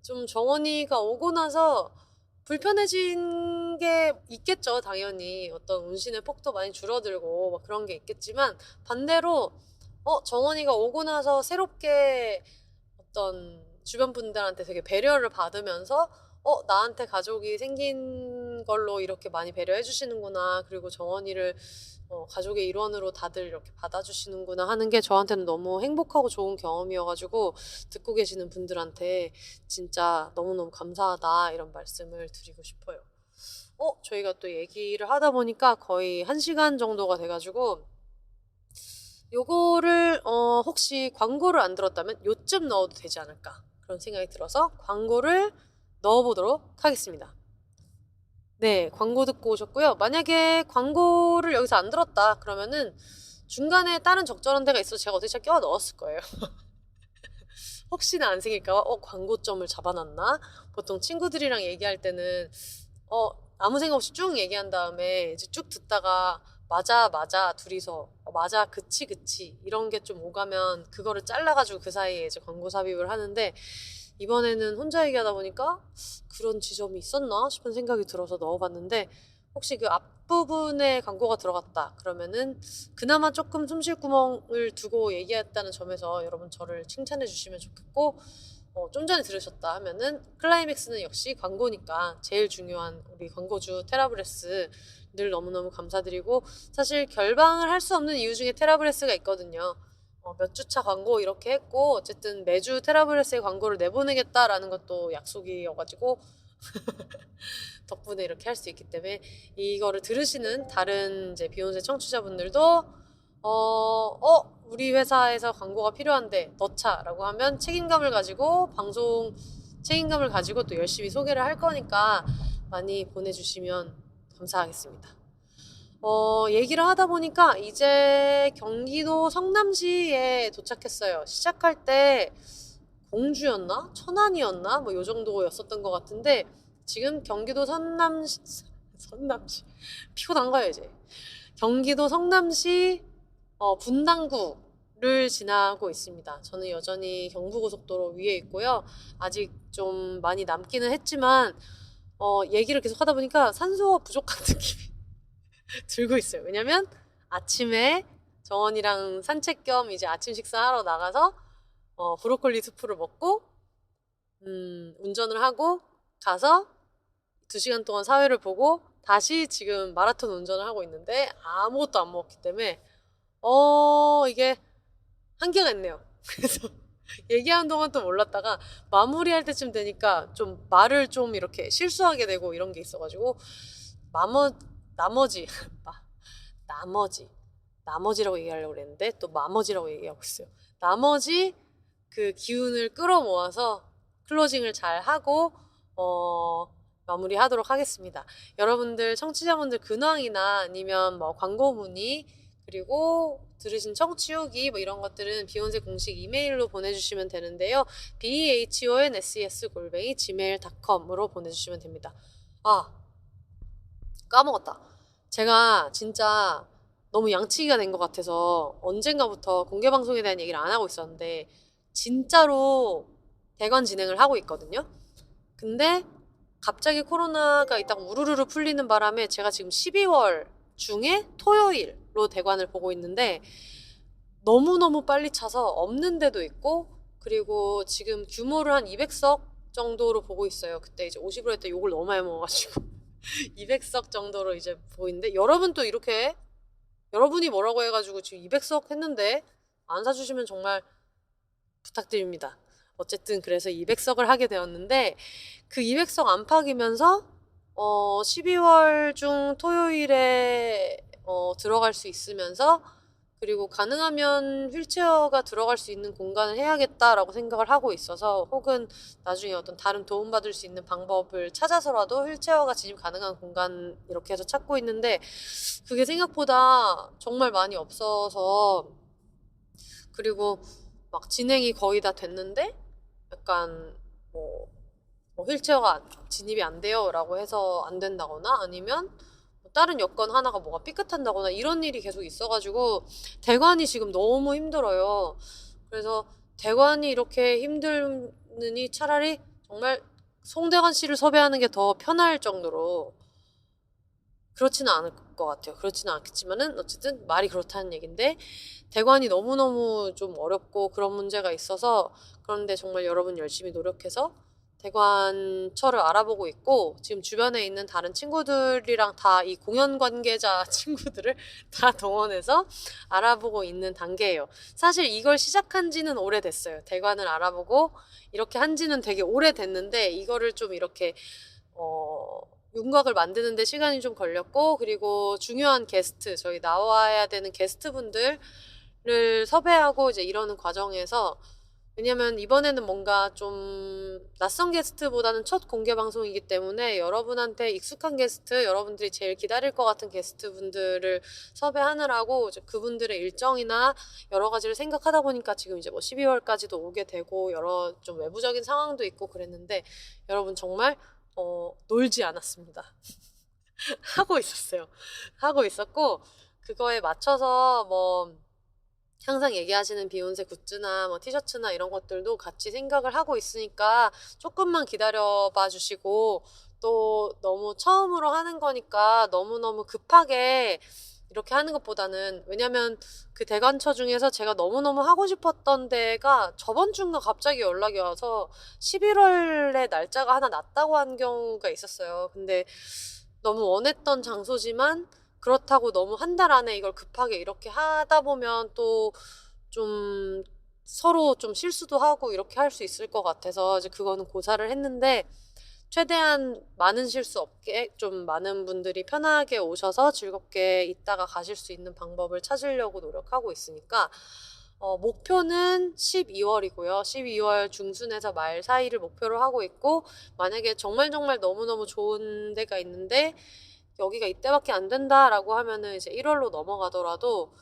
Speaker 2: 좀 정원이가 오고 나서 불편해진 게 있겠죠. 당연히 어떤 운신의 폭도 많이 줄어들고 막 그런 게 있겠지만 반대로 정원이가 오고 나서 새롭게 어떤 주변 분들한테 되게 배려를 받으면서 나한테 가족이 생긴 걸로 이렇게 많이 배려해 주시는구나. 그리고 정원이를 가족의 일원으로 다들 이렇게 받아주시는구나 하는 게 저한테는 너무 행복하고 좋은 경험이어가지고 듣고 계시는 분들한테 진짜 너무너무 감사하다 이런 말씀을 드리고 싶어요. 저희가 또 얘기를 하다 보니까 거의 1시간 정도가 돼가지고 요거를 혹시 광고를 안 들었다면 요쯤 넣어도 되지 않을까 그런 생각이 들어서 광고를 넣어보도록 하겠습니다. 네, 광고 듣고 오셨고요. 만약에 광고를 여기서 안 들었다 그러면은 중간에 다른 적절한 데가 있어서 제가 어떻게 껴 넣었을 거예요. 혹시나 안 생길까봐 광고점을 잡아놨나? 보통 친구들이랑 얘기할 때는 아무 생각 없이 쭉 얘기한 다음에 이제 쭉 듣다가 맞아 맞아 둘이서 맞아 그치 그치 이런 게 좀 오가면 그거를 잘라가지고 그 사이에 이제 광고 삽입을 하는데 이번에는 혼자 얘기하다 보니까 그런 지점이 있었나 싶은 생각이 들어서 넣어봤는데 혹시 그 앞부분에 광고가 들어갔다 그러면은 그나마 조금 숨쉴 구멍을 두고 얘기했다는 점에서 여러분 저를 칭찬해 주시면 좋겠고 좀 전에 들으셨다 하면은 클라이맥스는 역시 광고니까 제일 중요한 우리 광고주 테라브레스 늘 너무너무 감사드리고 사실 결방을 할 수 없는 이유 중에 테라브레스가 있거든요. 몇 주차 광고 이렇게 했고 어쨌든 매주 테라브레스의 광고를 내보내겠다라는 것도 약속이어가지고 덕분에 이렇게 할 수 있기 때문에 이거를 들으시는 다른 이제 비욘세 청취자분들도 우리 회사에서 광고가 필요한데 넣자라고 하면 책임감을 가지고 방송 책임감을 가지고 또 열심히 소개를 할 거니까 많이 보내주시면 감사하겠습니다. 얘기를 하다 보니까 이제 경기도 성남시에 도착했어요. 시작할 때 공주였나? 천안이었나? 뭐 요 정도였었던 것 같은데 지금 경기도 성남시 피곤한가요 이제? 경기도 성남시 분당구를 지나고 있습니다. 저는 여전히 경부고속도로 위에 있고요. 아직 좀 많이 남기는 했지만 얘기를 계속 하다 보니까 산소가 부족한 느낌이 들고 있어요. 왜냐면 아침에 정원이랑 산책 겸 이제 아침 식사하러 나가서 브로콜리 수프를 먹고 운전을 하고 가서 2시간 동안 사회를 보고 다시 지금 마라톤 운전을 하고 있는데 아무것도 안 먹었기 때문에 이게 한계가 있네요. 그래서 얘기하는 동안 또 몰랐다가 마무리할 때쯤 되니까 좀 말을 좀 이렇게 실수하게 되고 이런 게 있어가지고 나머지 나머지라고 얘기하려고 그랬는데 또 마머지라고 얘기하고 있어요. 나머지 그 기운을 끌어모아서 클로징을 잘 하고 마무리하도록 하겠습니다. 여러분들 청취자분들 근황이나 아니면 뭐 광고 문의 그리고 들으신 청취 후기 뭐 이런 것들은 비욘세 공식 이메일로 보내주시면 되는데요. behonses@gmail.com으로 보내주시면 됩니다. 까먹었다. 제가 진짜 너무 양치기가 된 것 같아서 언젠가부터 공개방송에 대한 얘기를 안 하고 있었는데 진짜로 대관 진행을 하고 있거든요. 근데 갑자기 코로나가 있다가 우르르르 풀리는 바람에 제가 지금 12월 중에 토요일로 대관을 보고 있는데 너무너무 빨리 차서 없는 데도 있고 그리고 지금 규모를 한 200석 정도로 보고 있어요. 그때 이제 50으로 했더니 욕을 너무 많이 먹어가지고 200석 정도로 이제 보이는데 여러분 또 이렇게 여러분이 뭐라고 해가지고 지금 200석 했는데 안 사주시면 정말 부탁드립니다. 어쨌든 그래서 200석을 하게 되었는데 그 200석 안팎이면서 12월 중 토요일에 들어갈 수 있으면서 그리고 가능하면 휠체어가 들어갈 수 있는 공간을 해야겠다라고 생각을 하고 있어서 혹은 나중에 어떤 다른 도움받을 수 있는 방법을 찾아서라도 휠체어가 진입 가능한 공간 이렇게 해서 찾고 있는데 그게 생각보다 정말 많이 없어서 그리고 막 진행이 거의 다 됐는데 약간 뭐 휠체어가 진입이 안 돼요 라고 해서 안 된다거나 아니면 다른 여건 하나가 뭐가 삐끗한다거나 이런 일이 계속 있어가지고 대관이 지금 너무 힘들어요. 그래서 대관이 이렇게 힘드니 차라리 정말 송대관 씨를 섭외하는 게 더 편할 정도로 그렇지는 않을 것 같아요. 그렇지는 않겠지만은 어쨌든 말이 그렇다는 얘긴데 대관이 너무너무 좀 어렵고 그런 문제가 있어서 그런데 정말 여러분 열심히 노력해서 대관처를 알아보고 있고 지금 주변에 있는 다른 친구들이랑 다 이 공연 관계자 친구들을 다 동원해서 알아보고 있는 단계예요. 사실 이걸 시작한 지는 오래됐어요. 대관을 알아보고 이렇게 한 지는 되게 오래됐는데 이거를 좀 이렇게 윤곽을 만드는데 시간이 좀 걸렸고 그리고 중요한 게스트 저희 나와야 되는 게스트분들을 섭외하고 이제 이러는 과정에서 왜냐면 이번에는 뭔가 좀 낯선 게스트보다는 첫 공개 방송이기 때문에 여러분한테 익숙한 게스트, 여러분들이 제일 기다릴 것 같은 게스트분들을 섭외하느라고 이제 그분들의 일정이나 여러 가지를 생각하다 보니까 지금 이제 뭐 12월까지도 오게 되고 여러 좀 외부적인 상황도 있고 그랬는데 여러분 정말 놀지 않았습니다. 하고 있었어요. 하고 있었고 그거에 맞춰서 뭐 항상 얘기하시는 비욘세 굿즈나 뭐 티셔츠나 이런 것들도 같이 생각을 하고 있으니까 조금만 기다려봐 주시고 또 너무 처음으로 하는 거니까 너무너무 급하게 이렇게 하는 것보다는 왜냐면 그 대관처 중에서 제가 너무너무 하고 싶었던 데가 저번 주인가 갑자기 연락이 와서 11월에 날짜가 하나 났다고 한 경우가 있었어요. 근데 너무 원했던 장소지만 그렇다고 너무 한 달 안에 이걸 급하게 이렇게 하다 보면 또 좀 서로 좀 실수도 하고 이렇게 할 수 있을 것 같아서 이제 그거는 고사를 했는데 최대한 많은 실수 없게 좀 많은 분들이 편하게 오셔서 즐겁게 있다가 가실 수 있는 방법을 찾으려고 노력하고 있으니까 목표는 12월이고요. 12월 중순에서 말 사이를 목표로 하고 있고 만약에 정말 너무너무 좋은 데가 있는데 여기가 이때밖에 안 된다라고 하면은 이제 1월로 넘어가더라도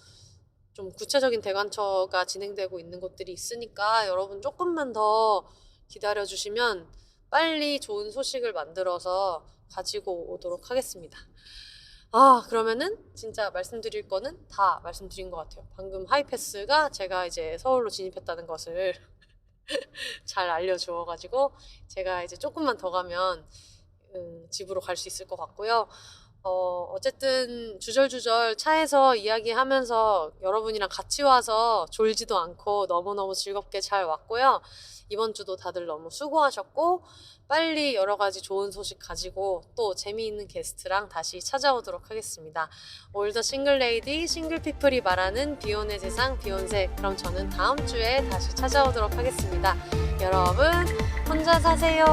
Speaker 2: 좀 구체적인 대관처가 진행되고 있는 곳들이 있으니까 여러분 조금만 더 기다려주시면 빨리 좋은 소식을 만들어서 가지고 오도록 하겠습니다. 그러면은 진짜 말씀드릴 거는 다 말씀드린 것 같아요. 방금 하이패스가 제가 이제 서울로 진입했다는 것을 잘 알려주어가지고 제가 이제 조금만 더 가면 집으로 갈 수 있을 것 같고요. 어쨌든 주절주절 차에서 이야기하면서 여러분이랑 같이 와서 졸지도 않고 너무너무 즐겁게 잘 왔고요. 이번 주도 다들 너무 수고하셨고 빨리 여러 가지 좋은 소식 가지고 또 재미있는 게스트랑 다시 찾아오도록 하겠습니다. 올더 싱글레이디 싱글피플이 말하는 비욘의 세상 비욘세 그럼 저는 다음 주에 다시 찾아오도록 하겠습니다. 여러분 혼자 사세요.